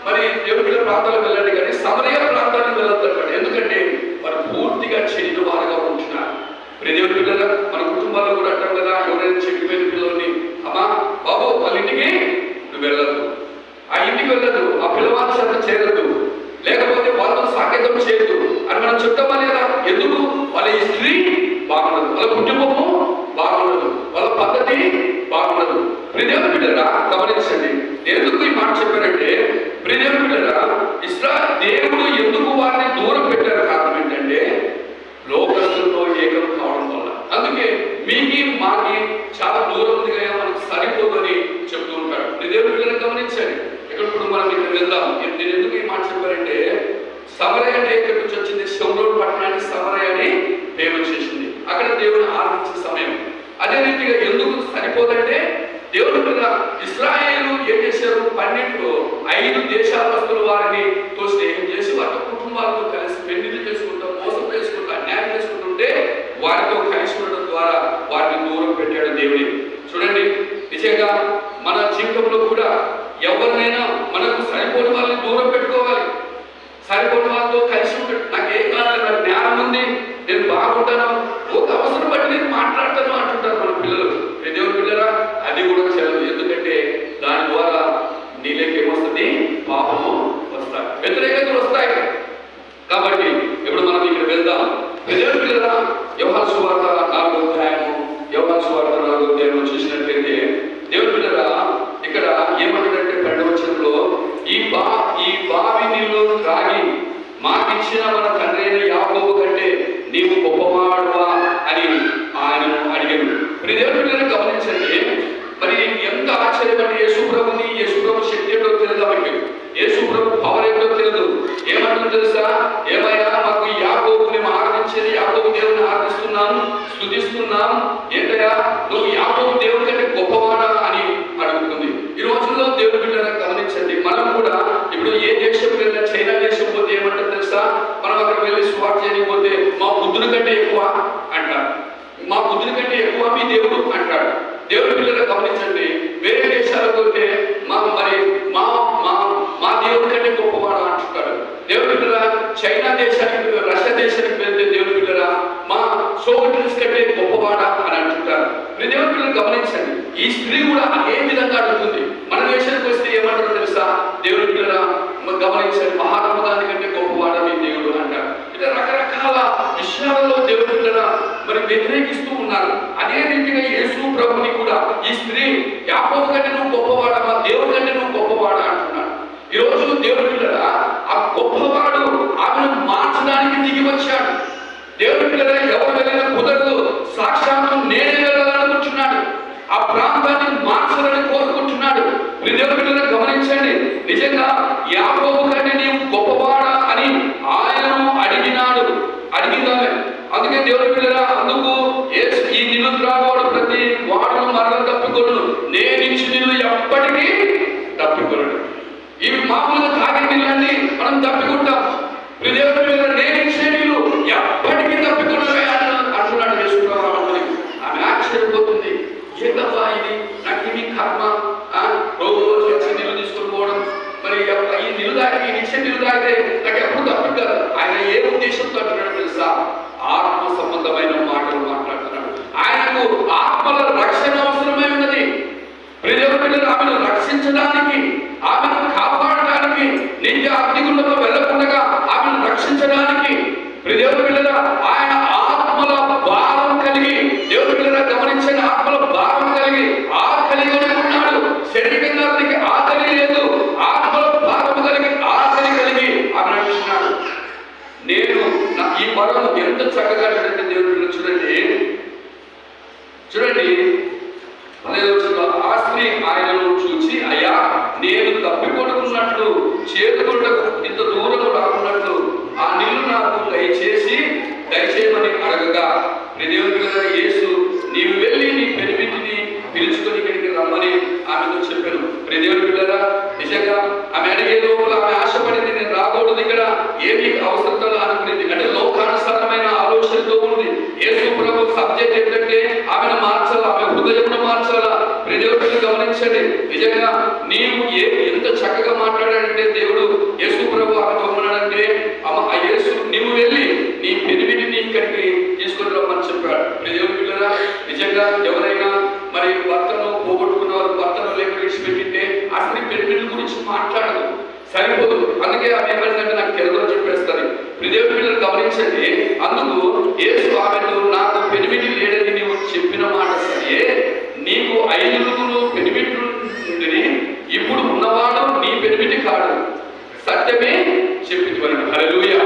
A: మరి దేవుడి ప్రాంతాలకు వెళ్ళండి కానీ సమరయ ప్రాంతాలకు వెళ్ళొద్దు అంటాడు. ఎందుకంటే వారు పూర్తిగా చెడిన వారుగా ఉంటున్నారు. దేవుడి పిల్లల మన కుటుంబాల్లో కూడా అంటాం కదా, ఎవరైనా చెడిపోయిన పిల్లల్ని, అమ్మా బాబు వాళ్ళ ఇంటికి నువ్వు వెళ్ళద్దు, ఆ ఇంటికి వెళ్ళదు, ఆ పిల్లవాళ్ళ చేత చేరద్దు, లేకపోతే వాళ్ళతో సాకేతం చేయొద్దు అని మనం చెప్తామా లేదా? ఎందుకు? వాళ్ళ హిస్టరీ బాగుండదు, వాళ్ళ కుటుంబము బాగుండదు, వాళ్ళ పద్ధతి బాగుండదు. దేవుని బిడ్డరా గమనించండి, ఎందుకు ఈ మాట చెప్పారంటే, దేవుని బిడ్డరా దేవుడు ఎందుకు వారిని దూరం పెట్టారు? కారణం ఏంటంటే లోకస్తులతో ఏకం కావడం వల్ల. అందుకే మీకి మాకి చాలా దూరం ఉందిగా, మనకు సరిపోదని చెప్తూ ఉంటాడు. దేవుని బిడ్డను గమనించండి. ఇప్పుడు మనం ఇక్కడ వెళ్దాం. నేను ఎందుకు ఈ మాట చెప్పారంటే, సమరయ అంటే ఎక్కడి నుంచి వచ్చింది? షోమ్రోన్ పట్టణాన్ని సమరయ అని ఫేమస్ చేసింది. అక్కడ దేవుని ఆరాధించిన సమయం. అదే రీతిగా ఎందుకు సరిపోదంటే, దేవుడు ఇశ్రాయేలు ఏం చేశారు? 5 దేశాలస్తులు వారిని తో స్నేహం చేసి వారితో కుటుంబాలతో కలిసి పెళ్లిళ్ళు చేసుకుంటూ, మోసం చేసుకుంటూ, అన్యాయం చేసుకుంటుంటే వారితో కలిసి ఉండడం ద్వారా వారిని దూరం పెట్టాడు దేవుడి. చూడండి, నిజంగా మన జీవితంలో కూడా ఎవరినైనా మనకు సరిపోని వాళ్ళని దూరం పెట్టుకోవాలి. సరిపోని వాళ్ళతో కలిసి ఉంటాడు. నాకేం కావాలి, నాకు జ్ఞానం ఉంది, నేను బాగుంటాను, ఒక అవసరం బట్టి నేను మాట్లాడతాను అంటుంటారు మన పిల్లలు. దేవుని పిల్లరా, అది కూడా చదవదు. ఎందుకంటే దాని ద్వారా నీళ్ళకి ఏమొస్తుంది? పాపము వస్తాయి, వ్యతిరేకతలు వస్తాయి. కాబట్టి ఇప్పుడు మనం ఇక్కడ వెళ్దాం. దేవుని పిల్లరా, యోహాను సువార్త 4వ అధ్యాయము, యోహాను సువార్త 4వ అధ్యాయంలో చూసినట్లయితే దేవుని పిల్లరా ఇక్కడ ఏమంటాడంటే 12వ వచనంలో, ఈ బావి నీళ్ళు త్రాగి మాకిచ్చిన మన తండ్రి అయిన యాకోబు కంటే నీవు గొప్పవాడువా అని ఆయనను అడిగాడు. దేవుని పిల్లలు గమనించండి, మరి ఎంత ఆశ్చర్యం అంటే యేసుప్రభు శక్తి ఏంటో తెలియదు, ఆమెకి యేసుప్రభు పవర్ ఏంటో తెలియదు. ఏమంటుందో తెలుసా? ఏమయ్యా, మాకు యాకోబు మేము ఆరాధించేది, యాకోబు దేవుని ఆరాధిస్తున్నాం, స్తుతిస్తున్నాం, ఏంటయ్యా నువ్వు యాకోబు దేవుని కంటే గొప్పవాడా అని అడుగుతుంది. ఈ రోజుల్లో దేవుని బిడ్డలను గమనించండి, మనం కూడా ఇప్పుడు ఏ దేశం వెళ్ళినా, చైనా దేశం పోతే ఏమంటారు తెలుసా? మనం అక్కడ వెళ్ళి స్వార్థ చేయకపోతే మా బుద్ధుని కంటే ఎక్కువ అంటారు, మా బుద్ధుని కంటే ఎక్కువ మీ దేవుడు అంటాడు. దేవుని పిల్లలు గమనించండి, వేరే దేశాలకు వెళ్తే మా దేవుడి కంటే గొప్పవాడు అంటున్నాడు. దేవుని పిల్లల చైనా దేశానికి, రష్యా దేశానికి వెళ్తే దేవుని పిల్లల మా సోవియట్స్ కంటే గొప్పవాడా అని అంటుంటారు. దేవుని పిల్లలు గమనించండి, ఈ స్త్రీ కూడా అదే విధంగా అడుగుతుంది. మన దేశానికి వస్తే ఏమంటారో తెలుసా? దేవుని పిల్లల గమనించండి, మహాత్మా గాంధీ కంటే గొప్పవాడా మీ దేవుడు అంటారు. ఇలా రకరకాల విషయాలలో దేవుని పిల్లల మరి వ్యతిరేకిస్తూ ఉన్నారు. అదే రీతిగా యేసు ప్రభుని కూడా ఈ స్త్రీ యాకోబు కంటే నువ్వు గొప్పవాడా, మా దేవుడి కంటే నువ్వు గొప్పవాడా అంటున్నాడు. ఈ రోజు దేవుడి పిల్లల ఆ గొప్పవాడు ఆమెను మార్చడానికి దిగి వచ్చాడు. దేవుడి పిల్లల ఎవరు వెళ్ళినా కుదరదు, సాక్షాత్తు నేనే వెళ్ళాలనుకుంటున్నాడు, ఆ ప్రాంతాన్ని మార్చాలని కోరుకుంటున్నాడు. దేవుడి పిల్లలు గమనించండి, నిజంగా యాకోబు కంటే నీవు గొప్పవాడా అని ఆయనను అడిగినాడు, అడిగిందామె. అందుకే దేవుడి పిల్లల అందుకు ఈ నిన్ను త్రాగవాడు ప్రతి వాడును మరణం తప్పికొను, నేనిచ్చి నిన్ను ఎప్పటికీ తప్పికొనడు. ఇవి మామూలుగా తాగే నీళ్ళని మనం తప్పికుంటాం. దేవుడి పిల్లల నేనిచ్చే నీళ్ళు ఎప్పటికీ తప్పికొనవే అంటున్నాడు యేసుప్రభు. ఆమె ఆశ్చర్యపోతుంది, ఏంటబ్బా ఇది, నాకు ఇది కర్మ, రోజు వచ్చి నీళ్ళు తీసుకొని పోవడం, మరి ఈ నీళ్ళు తాగి ఇచ్చే నీళ్ళు తాగితే నాకు ఎప్పుడు తప్పికాదు. ఆయన ఏ ఉద్దేశంతో అంటున్నాడు తెలుసా? ఆత్మ సంబంధమైన మాటలు మాట్లాడుతున్నాడు. ఆయనకు ఆత్మల రక్షణ అవసరమై ఉన్నది. దేవుని బిడ్డలు ఆమెను రక్షించడానికి, ఆమెను కాపాడడానికి, నిత్య అగ్నిగుండంలో వెళ్ళకుండా ఆమెను రక్షించడానికి దేవుని బిడ్డల ఆయన ఆత్మల భారం కలిగి, దేవుని బిడ్డల గమనించిన ఆత్మల భారం కలిగి ఆకలి ఉన్నాడు. శరీరంగా అతనికి ఆకలి లేదు, ఆత్మల భారం కలిగి ఆకలి కలిగి ఆమె రక్షిస్తున్నాడు. నేను ఈ వరం ఎంత చక్కగా అంటే దేవుడు చూడండి చూడండి 15వ వచనంలో ఆ స్త్రీ ఆయనను చూచి, అయ్యా నేను తప్పికొడుకున్నట్లు చేతుకొండకు ఇంత దూరం రాకున్నట్లు ఆ నీళ్లు నాకు దయచేయమని అడగగా, దేవుని యేసు నీవు వెళ్ళి నీ పెనిమిటిని పిలుచుకొని ఇక్కడికి రమ్మని ఆమెతో చెప్పాను. దేవుని పిల్లరా, నిజంగా ఆమె అడిగే లోపల ఆమె ఆశపడింది, నేను రాకూడదు, ఇక్కడ ఏమి అవసరతలు అనుకునేది, అంటే లోకానుసారమైన ఆలోచనతో ఉంది. యేసు ప్రభు సబ్జెక్ట్ ఏంటంటే ఆమెను మార్చాలా, ఆమె హృదయమును మార్చాలా. దేవుడిని గమనించండి, నిజంగా నీవు ఎంత చక్కగా మాట్లాడాడంటే దేవుడు యేసు ప్రభు ఆమెతో ఉన్నాడంటే, ఆ యేసు నీవు వెళ్ళి నీ పెనిమిటిని ఇక్కడికి తీసుకొని రమ్మని చెప్పాడు. దేవుని పిల్లరా, నిజంగా ఎవరైనా మరి భర్తను పోగొట్టుకున్న వారు భర్తను లేక విడిచిపెట్టింటే అసలు పెనిమిటి గురించి మాట్లాడదు, సరిపోదు. అందుకే ఆమె ఏమైందంటే నాకు తెలుగులో చెప్పేస్తుంది. దేవుని పిల్లలు గమనించండి, అందుకు యేసు ఆమెతో నాకు పెనిమిటి లేడని నీవు చెప్పిన మాట సరే, నీకు 5 పెనిమిట్లు ఉందని ఇప్పుడు ఉన్నవాడు నీ పెనిమిటి కాడు, సత్యమే చెప్పింది. హల్లెలూయా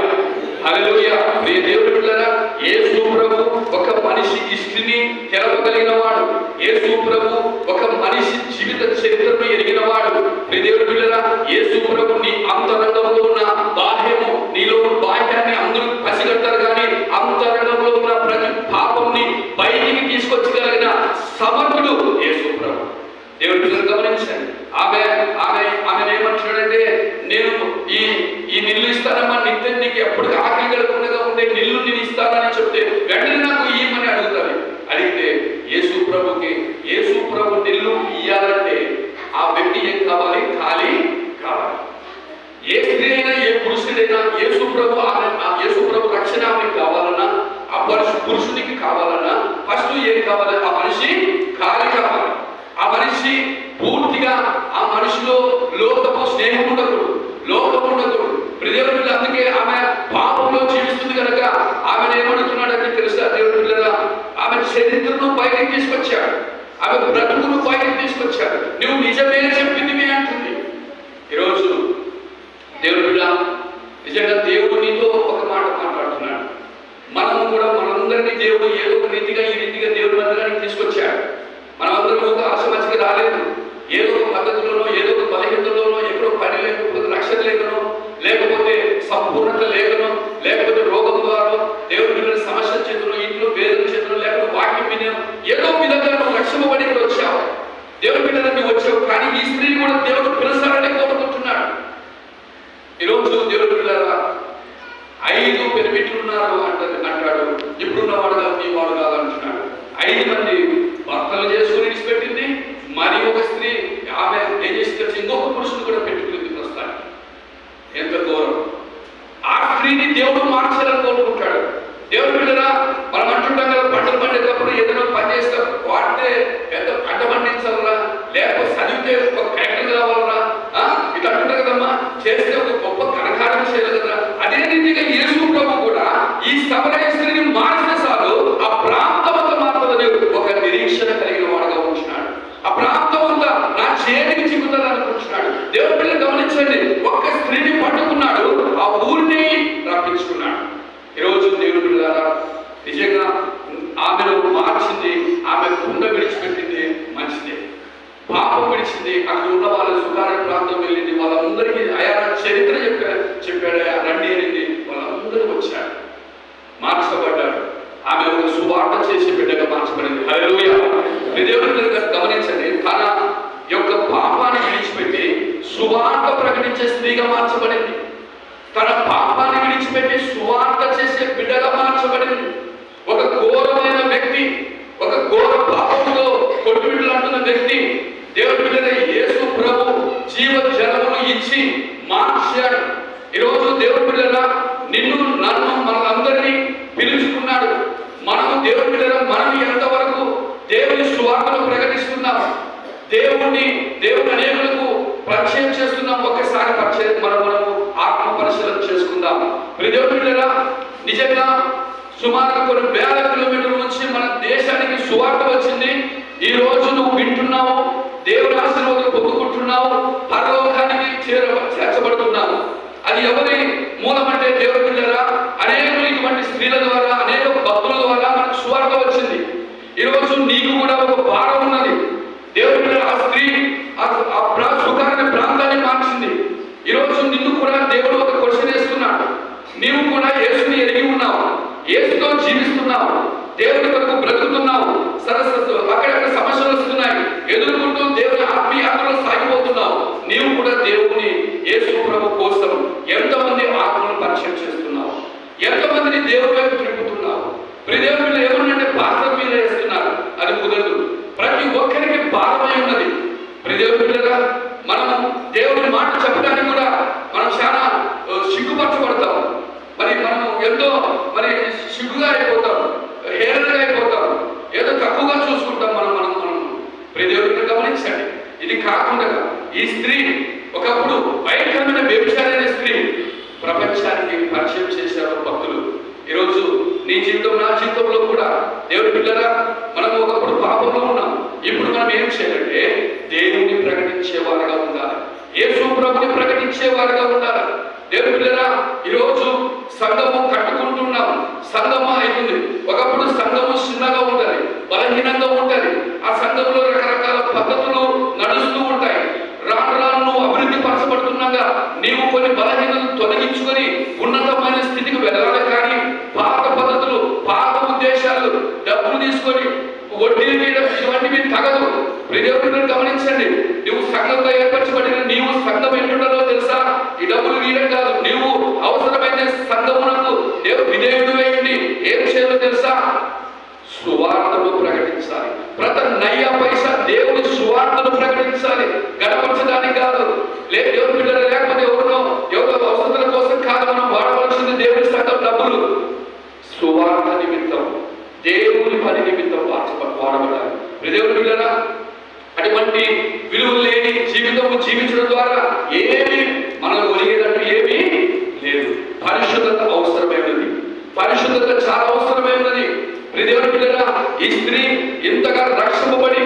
A: హల్లెలూయా. ప్రియ దేవుని పిల్లరా, యేసు ప్రభు ఒక మనిషి హిస్టరీని తెలపగలిగిన వాడు. యేసు ప్రభు ఒక మనిషి జీవిత చరిత్రను ఎరిగిన వాడు. ప్రియ దేవుని పిల్లరా, యేసు ప్రభు నీ అంతరంగంలో ఉన్న బాహ్యము, నీలో బాహ్యాన్ని అందరూ పసిగట్టారు, కానీ అంతరంగంలో ఉన్న ప్రతి పాపంని బయటికి తీసుకొచ్చగలిగిన సమర్థుడు యేసు ప్రభు. దేవుని పిల్లలు గమనించండి, ఆమె ఏమంటున్నాడంటే, నేను ఈ నిల్లు ఇస్తానమ్మా, నిత్యం నీకు ఎప్పుడు ఆకలి కలగకుండా ఉండే నిల్లు నేను ఇస్తానని చెప్తే వెంటనే నాకు ఇయ్యమని అడుగుతాను. అడిగితే యేసు ప్రభు నిల్లు ఇయ్యాలంటే ఆ వ్యక్తి ఏం కావాలి? ఖాళీ కావాలి. ఏ స్త్రీ అయినా ఏ పురుషుడైనా యేసు ప్రభు రక్షణ ఆమెకి కావాలన్నా, ఆ పురుషునికి కావాలన్నా ఫస్ట్ ఏం కావాలి? ఆ మనిషి ఖాళీ కావాలి. ఆ మనిషి పూర్తిగా ఆ మనిషిలో లోకపు స్నేహం ఉండకూడదు, లోకం ఉండకూడదు. దేవుని పిల్ల అందుకే ఆమె పాపంలో జీవిస్తుంది కనుక ఆమెను ఏమడుగుతున్నాడంటే తెలుసా దేవుని పిల్లల, ఆమె చరిత్రను బయటకు తీసుకొచ్చాడు, ఆమె బ్రతుకును బయటకు తీసుకొచ్చాడు. నువ్వు నిజమే చెప్పింది అంటుంది. ఈరోజు దేవుని పిల్ల, నిజంగా దేవుడు నీతో ఒక మాట మాట్లాడుతున్నాడు. మనం కూడా మనందరినీ దేవుడు ఏదో ఒక రీతిగా ఈ రీతిగా దేవుడి మందిరానికి తీసుకొచ్చాడు. మనమందరం ఒక ఆశమచ్చికి రాలేదు. ఏదో ఒక పద్ధతిలోనో, ఏదో ఒక బలహీనతలోనో, ఎక్కడో పని లేకపోతే రక్షణ లేకనో, లేకపోతే సంపూర్ణత లేకనో, లేకపోతే రోగం ద్వారా దేవుడి పిల్లల సమస్య చేతులు, ఇంట్లో వేదన చేతులు, లేకపోతే వాక్యం వినను, ఏదో విధంగా నువ్వు రక్షింపబడి ఇక్కడ వచ్చావు. దేవుడి పిల్లలని వచ్చావు, కానీ ఈ స్త్రీని కూడా దేవుడు పిలుస్తారని కోరుకుంటున్నాడు. ఈరోజు దేవుడి పిల్లల 5 పెనిమిట్లు ఉన్నారు అంటాడు. ఇప్పుడున్నవాడు కాదు, నీ వాడు కాదు అంటున్నాడు. 5 మంది భర్తలు చేసుకుని విడిచిపెట్టింది. మరి ఒక స్త్రీ ఆమె ఏం చేసి ఇంకొక పురుషుని కూడా పెట్టుకుని వస్తాడు. ఎంత గౌరవం! ఆ స్త్రీని దేవుడు మార్చాలని కోరుకుంటాడు. దేవుడు పిల్లరా, మనం అంటుంటాం కదా, పంటలు పండేటప్పుడు ఏదైనా పని చేస్తాం, వాడితే ఎంత పంట పండించాలరా, లేకపోతే చదివితే ఒక ఫ్యాక్టరీ కావాలరా, ఇట్లా అంటుంటారు కదమ్మా, చేస్తే ఒక గొప్ప కనకారం చేయాలి కదా. అదే రీతిగా యేసు ప్రభు కూడా ఈ సమరయ స్త్రీని మార్చిన చాలు ఆ ప్రాంతం అంతా మారుతుందని ఒక నిరీక్షణ కలిగిన వాడుగా ఉంటున్నాడు. ఆ ప్రాంతం అంతా నా చేతికి చిక్కుతుంది అనుకుంటున్నాడు. దేవుడి పిల్లలు గమనించండి, ఒక్క స్త్రీని పట్టుకున్నాడు, ఆ ఊరిని రప్పించుకున్నాడు. ఈరోజు దేవుడి పిల్లలారా, నిజంగా ఆమెను మార్చింది, ఆమె కుండ విడిచిపెట్టింది మంచిదే. పాపం విడిచింది, అక్కడ ఉన్న వాళ్ళ సుగార ప్రాంతం వెళ్ళింది, వాళ్ళందరికీ ఆయా చరిత్ర చెప్పాడు, రండి అనింది, వాళ్ళందరూ వచ్చారు, మార్చబడ్డాడు. ఆమె ఒక సువార్త చేసే బిడ్డగా మార్చబడింది. హల్లెలూయా. దేవుని గమనించండి, తన యొక్క పాపాన్ని విడిచిపెట్టి సువార్త ప్రకటించే స్త్రీగా మార్చబడింది. తన పాపాన్ని విడిచిపెట్టి సువార్త చేసే బిడ్డగా మార్చబడింది. ఒక ఘోరమైన వ్యక్తి, ఒక ఘోర పాపంలో కొట్టుబిడ్డలు అంటున్న వ్యక్తి దేవుడి బిడ్డ యేసు ప్రభు జీవ జలమును ఇచ్చి మార్చాడు. ఈరోజు దేవుడి బిడ్డల నిన్ను నన్ను మనందరినీ పిలుచుకున్నాడు. మనము దేవుడి బిడ్డల మనం ఎంతవరకు దేవుని సువార్తను ప్రకటిస్తున్నాం, దేవుని అనేకులకు పరిచయం చేస్తున్నాం. ఒక్కసారి పరిచయం మనము ఆత్మ పరిశీలన చేసుకుందాం. దేవుడి బిడ్డల నిజంగా సుమారుగా కొన్ని వేల కిలోమీటర్ల నుంచి మన దేశానికి సువార్త వచ్చింది. ఈ రోజు నువ్వు వింటున్నావు, దేవుని ఆశీర్వాదం పొందుకుంటున్నావు, పరలోకానికి చేర్చబడుతున్నావు. అది ఎవరి మూలమంటే దేవుడి బిడ్డల అనేకులు ఈరోజు నీకు కూడా ఒక భారం ఉన్నది. దేవుడు ఆ స్త్రీ ఆ సుఖాన్ని ప్రాంతాన్ని మార్చింది. ఈరోజు నిన్ను కూడా దేవుడు ఒక క్వశ్చన్ వేస్తున్నాడు. నీవు కూడా యేసుని ఎరిగి ఉన్నావు, యేసుతో జీవిస్తున్నావు, దేవుడి కొరకు బ్రతుకుతున్నావు, సరస్సు అక్కడక్కడ సమస్యలు వస్తున్నాయి, ఎదుర్కొంటూ దేవుని ఆత్మీయాత్రలో సాగిపోతున్నావు. నీవు కూడా దేవుని యేసు ప్రభు కోసం ఎంతమంది ఆత్మను పరిచయం చేస్తున్నావు, ఎంతమందిని దేవుడి వైపు తిరుగుతున్నావు. దేవుళ్ళు ఏమన్నంటే పాత్ర మీద వేస్తున్నారు, అది కుదరదు. ప్రతి ఒక్కరికి భారమై ఉన్నది. దేవుళ్ళగా మనం దేవుని మాట చెప్పడానికి కూడా మనం చాలా సిగ్గుపరచబడతాం. మరి మనం ఎంతో మరి సిగ్గుగా అయిపోతాం, హేళనగా అయిపోతాం, ఏదో తక్కువగా చూసుకుంటాం మనం. దేవుడిని గమనించండి. ఇది కాకుండా ఈ స్త్రీ ఒకప్పుడు భయంకరమైన వ్యభిచారైన స్త్రీ ప్రపంచానికి పరిచయం చేశారు భక్తులు. ఈరోజు నీ జీవితం, నా జీవితంలో కూడా దేవుడి పిల్లరా, మనం ఒకప్పుడు పాపంలో ఉన్నాం. ఇప్పుడు మనం ఏం చేయాలంటే దేవుని ప్రకటించేవారుగా ఉండాలి, యేసు ప్రభుని ప్రకటించేవారుగా ఉండాలి. దేవుడి పిల్లరా, ఈరోజు సంఘము కట్టుకుంటున్నాం, సంఘము అవుతుంది. ఒకప్పుడు సంఘము చిన్నగా ఉంటుంది, బలహీనంగా ఉంటుంది. ఆ సంఘంలో రకరకాల పద్ధతులు నడుస్తూ ఉంటాయి. రాను రాను నువ్వు అభివృద్ధి పరచబడుతున్నాగా నీవు కొన్ని బలహీనతలు తొలగించుకొని ఉన్నతమైన స్థితికి వెళ్ళాలి. కానీ పాత పద్ధతులు, పాత ఉద్దేశాలు, డబ్బులు తీసుకొని వడ్డీలు తీయడం ఇటువంటివి తగదు. దేవుడిని గమనించండి. నువ్వు సంఘంగా ఏర్పరచబడిన నీవు సంఘం ఎట్లుండాలో తెలుసా? ఈ డబ్బులు గీయడం కాదు. నీవు అవసరమైన సంఘమునకు విధేయుడు వేయండి. ఏం చేయాలో తెలుసా? సువార్తను ప్రకటించాలి. ప్రతి నయ్య పైసా దేవుని సువార్తను ప్రకటించాలి, గడపరచడానికి కాదు. దేవుని బిడ్డలు లేకపోతే ఎవరో అవసరాల కోసం కాదు మనం వాడవలసింది. దేవుని సంఘం డబ్బులు సువార్త నిమిత్తం, దేవుని పని నిమిత్తం వాడబడాలి. దేవుని బిడ్డలా, అటువంటి విలువలు లేని జీవితం జీవించడం ద్వారా ఏమి మనకు ఒరిగేటట్టు ఏమీ లేదు. పరిశుద్ధత అవసరమైనది, పరిశుద్ధత చాలా అవసరమైనది. దేవుని బిడ్డలా, ఈ స్త్రీ ఇంతగా రక్షింపబడి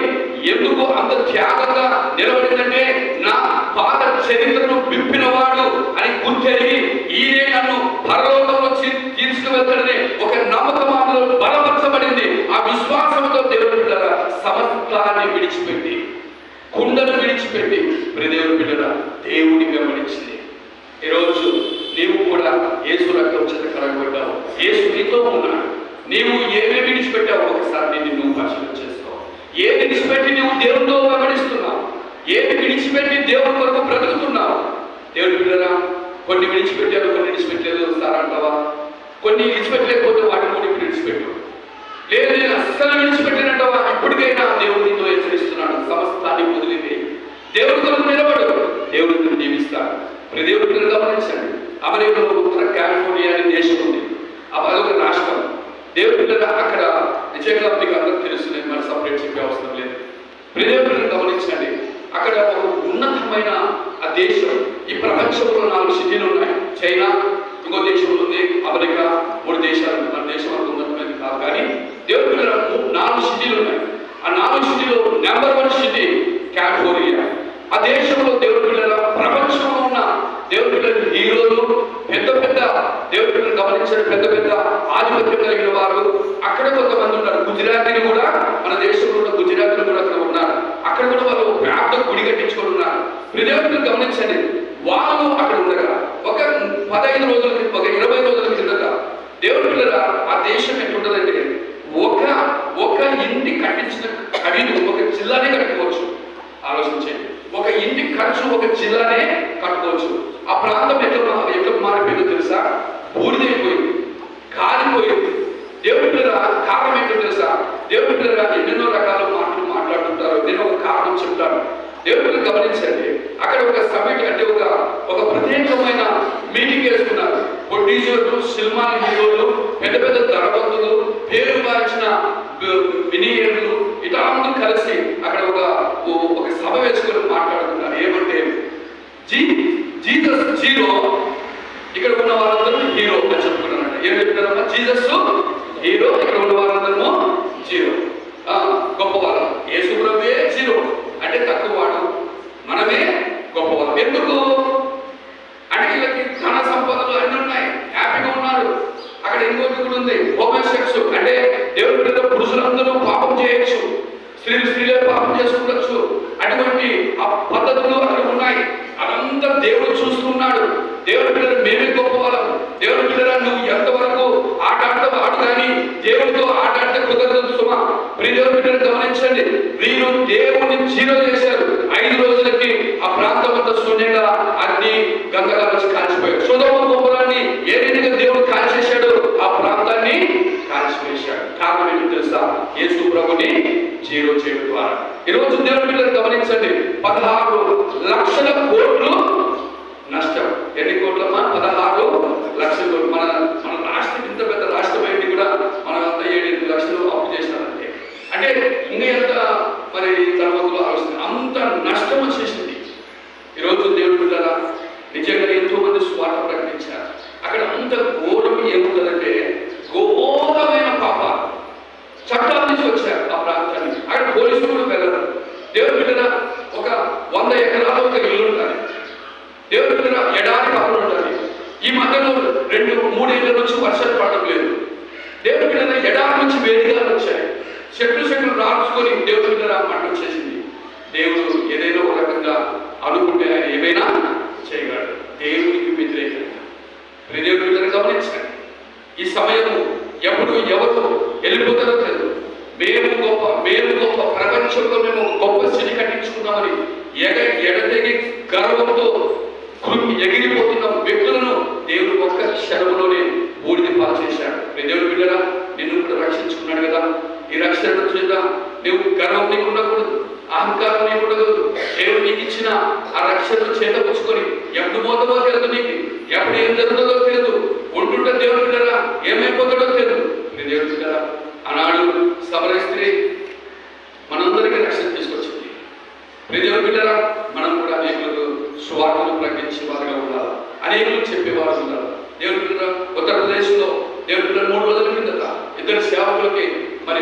A: ఎందుకు అంత త్యాగంగా నిలబడిందంటే నా పాత చరిత్రను విప్పినవాడు అని గుర్తెరిగి ఈయనే నన్ను పరలోకంలో తీసుకువెళ్తాడని ఒక నమ్మకం ఆమెలో బలపరచబడింది. ఆ విశ్వాసంతో దేవుని బిడ్డలా సమస్తాన్ని విడిచిపెట్టి, కుండను విడిచిపెట్టి దేవుని బిడ్డలా దేవుని వెంబడించింది. ఈరోజు నీవు కూడా యేసు రక్తం చేత కడగబడ్డావు, యేసు నీతో ఉన్నాడు. నీవు ఏమేమి విడిచిపెట్టావు ఒకసారి నువ్వు పరిశీలన చేసుకో. ఏది విడిచిపెట్టి నువ్వు దేవునితో వెంబడిస్తున్నావు, ఏది విడిచిపెట్టి దేవుని కొరకు బ్రతుకుతున్నావు. దేవుని బిడ్డలా, కొన్ని విడిచిపెట్టారు, కొన్ని విడిచిపెట్టలేదు సార్ అంటావా? కొన్ని విడిచిపెట్టలేకపోతే వాటిని కూడా విడిచిపెట్టు. లేదు నేను అస్సలు విడిచిపెట్టినట్టవా? ఇప్పటికైనా దేవునితో హెచ్చరిస్తున్నాడు, సమస్తాన్ని వదిలితే దేవుని కొరకు నిలబడు, దేవుడిని జీవిస్తాడు. దేవుడిని గమనించండి. అమెరికాలో ఉత్తర కాలిఫోర్నియా అనే దేశం ఉంది, అదొక రాష్ట్రం. దేవుడి పిల్లలు అక్కడ నిజంగా మీకు అందరికి తెలుసు, నేను మరి సపరేట్ చెప్పే అవసరం లేదు. దేవుడిని గమనించండి. అక్కడ ఒక ఉన్నతమైన ఆ దేశం, ఈ ప్రపంచంలో 4 సిటీలు ఉన్నాయి. చైనా ఇంకో దేశంలో ఉంది, అమెరికా, 3 దేశాలు. మన దేశం అంత ఉన్నతమైనది కాదు, కానీ దేవుడి పిల్లలకు 4 సిటీలు ఉన్నాయి. ఆ 4 సిటీలో నెంబర్ 1 సిటీ కాలిఫోర్నియా. ఆ దేశంలో దేవుడి పిల్లల ప్రపంచంలో ఉన్న దేవుడి పిల్లలు హీరోలు, పెద్ద పెద్ద దేవుడి పిల్లలు గమనించిన పెద్ద పెద్ద ఆధిపత్యం కలిగిన వారు అక్కడ కొంతమంది ఉన్నారు. గుజరాతీలు కూడా, మన దేశంలో ఉన్న గుజరాతీలు కూడా అక్కడ ఉన్నారు. అక్కడ కూడా వాళ్ళు ప్రాంత గుడి కట్టించుకొని ఉన్నారు. దేవుడిని గమనించండి. వాళ్ళు అక్కడ ఉండగా ఒక 15 రోజుల క్రితం, ఒక 20 రోజుల కిందట దేవుడి పిల్లల ఆ దేశం ఎట్లుంటుందంటే ఒక ఇంటి కట్టించిన ఖరీదు ఒక జిల్లానే కట్టుకోవచ్చు. ఆలోచించండి, ఒక ఇంటి ఖర్చు ఒక జిల్లానే కట్టుకోవచ్చు. ఆ ప్రాంతం ఎట్లా మారిపోయిందో తెలుసా? బూడిదైపోయింది, కాలిపోయింది. దేవుడి పిల్లల కారణం ఏంటో తెలుసా? దేవుడి పిల్లల ఎన్నెన్నో రకాల మాటలు మాట్లాడుతుంటారు, నేను ఒక కారణం చెప్తాను. దేవుడి పిల్లలు గమనించండి. అక్కడ ఒక సమిట్ అంటే ఒక ప్రత్యేకమైన మీటింగ్ వేసుకున్నారు. ప్రొడ్యూసర్లు, సినిమా హీరోలు, పెద్ద పెద్ద ధనవంతులు, పేరు మార్చిన మినియర్లు, ఇట్లా అందరూ కలిసి అక్కడ ఒక సభ వేసుకొని మాట్లాడుతున్నారు. ఏమంటే జీసస్ జీరో, ఇక్కడ ఉన్న వాళ్ళందరూ హీరో అని చెప్పుకున్నారంట. ఏం చెప్తున్నారమ్మా? జీసస్ హీరో, ఇక్కడ ఉన్న వాళ్ళందరూ జీరో, గొప్పవాళ్ళు. యేసు ప్రభువే జీరో అంటే తక్కువవాడు, మనమే గొప్పవాడు. ఎందుకు అంటే వీళ్ళకి ధన సంపదలు అన్నీ ఉన్నాయి, హ్యాపీగా ఉన్నారు. అక్కడ ఇంకో వైపు కూడా ఉంది. హోమోసెక్స్ అంటే దేవుని బిడ్డల పురుషులందరూ పాపం చేయొచ్చు, స్త్రీలే పాపం చేసుకుంటచ్చు. అటువంటి ఆ పద్ధతులు అక్కడ ఉన్నాయి. అదంతా దేవుడు చూస్తున్నాడు. దేవుని బిడ్డలు మేమే గొప్ప వాళ్ళం. దేవుని బిడ్డల నువ్వు ఎంతవరకు ఆట ఆడతావు ఆడు, కానీ దేవుడితో ఆట ఆడితే కుదరదు సుమా. ప్రియ దేవుని బిడ్డలు గమనించండి, వీరు దేవుడిని జీరో చేశారు. 5 రోజులకి ఆ ప్రాంతం అంతా శూన్యంగా అగ్ని గంగగా వచ్చి కాల్చిపోయాడు. సొదొమ గొమొర్రాని ఏ రీతిగా దేవుడు కాల్చేశాడు, ఆ ప్రాంతాన్ని కాల్చివేశాడు. కారణం ఏంటి తెలుసా? యేసు ప్రభుని జీరో చేయడం ద్వారా. ఈరోజు దేవుని బిడ్డలు గమనించండి, 16 లక్షల కోట్లు నష్టం. ఎన్ని కోట్లమ్మా? 16 లక్షల కోట్లు. మన రాష్ట్రం ఇంత పెద్ద రాష్ట్రం ఏంటి కూడా మనం అంతా 7-8 లక్షలు అప్పు చేసినారంటే, అంటే ఇంకా ఎంత మరి తర్వాతలో ఆలోచన అంత నష్టం వచ్చేసింది. ఈరోజు దేవుడి బిడ్డలారా, నిజంగా ఎంతో మంది స్వార్థ ప్రకటించారు. అక్కడ అంత ఘోరం ఏముంటుందంటే, ఘోరమైన పాపాలు చట్టాల నుంచి వచ్చారు ఆ ప్రాంతానికి. అక్కడ పోలీసులు కూడా వెళ్ళరు. దేవుడి బిడ్డల ఒక 100 ఎకరాల ఒక ఇల్లు ఉండాలి. దేవుడి బిడ్డల ఎడారి కాపులు ఉండాలి. ఈ మధ్యలో 2-3 ఏళ్ళ నుంచి వర్షాలు పడడం లేదు. దేవుడి బిడ్డల ఎడారి నుంచి వేడిగాలు వచ్చాయి. చెట్లు రాల్చుకొని దేవుడి బిడ్డల పంట వచ్చేసింది. దేవుడు ఏదైనా ఒక రకంగా అనుకుంటే ఆయన ఏమైనా చేయగలడు. దేవునికి వ్యతిరేకంగా దేవుడి బిడ్డలు గమనించండి. ఈ సమయం ఎప్పుడు ఎవరు వెళ్ళిపోతారో తెలియదు. మేము గొప్ప ప్రపంచంలో మేము గొప్ప స్థితి కట్టించుకున్నామని ఎడతెగి గర్వంతో ఎగిరిపోతున్న వ్యక్తులను దేవుడు ఒక్క క్షణంలోనే బూడిద పాలు చేశాడు. దేవుడు బిడ్డరా, నిన్ను కూడా రక్షించుకున్నాడు కదా. ఈ రక్షణ చేత నువ్వు గర్వం నీకు ఉండకూడదు, అహంకారం నీకు ఉండకూడదు. దేవుడు నీకు ఇచ్చిన ఆ రక్షణను చేతపుచ్చుకొని ఎప్పుడు పోతుందో తెలియదు, నీకు ఎప్పుడు ఏం జరుగుతుందో తెలియదు. ఉంటుంటే దేవుడు బిడ్డరా ఏమైపోతాడో తెలియదు. దేవుడు బిడ్డరా, ఆనాడు సమర స్త్రీ మనందరికీ రక్షణ తీసుకొచ్చింది. దేవుడు బిడ్డరా, మనం కూడా అనేకులకు సువార్తను ప్రకటించే వారుగా ఉండాలి, అనేకులు చెప్పేవారు ఉండాలి. దేవుడు బిడ్డరా, ఉత్తరప్రదేశ్లో దేవుడు బిడ్డ 3 రోజుల కిందట 2 సేవకులకి మరి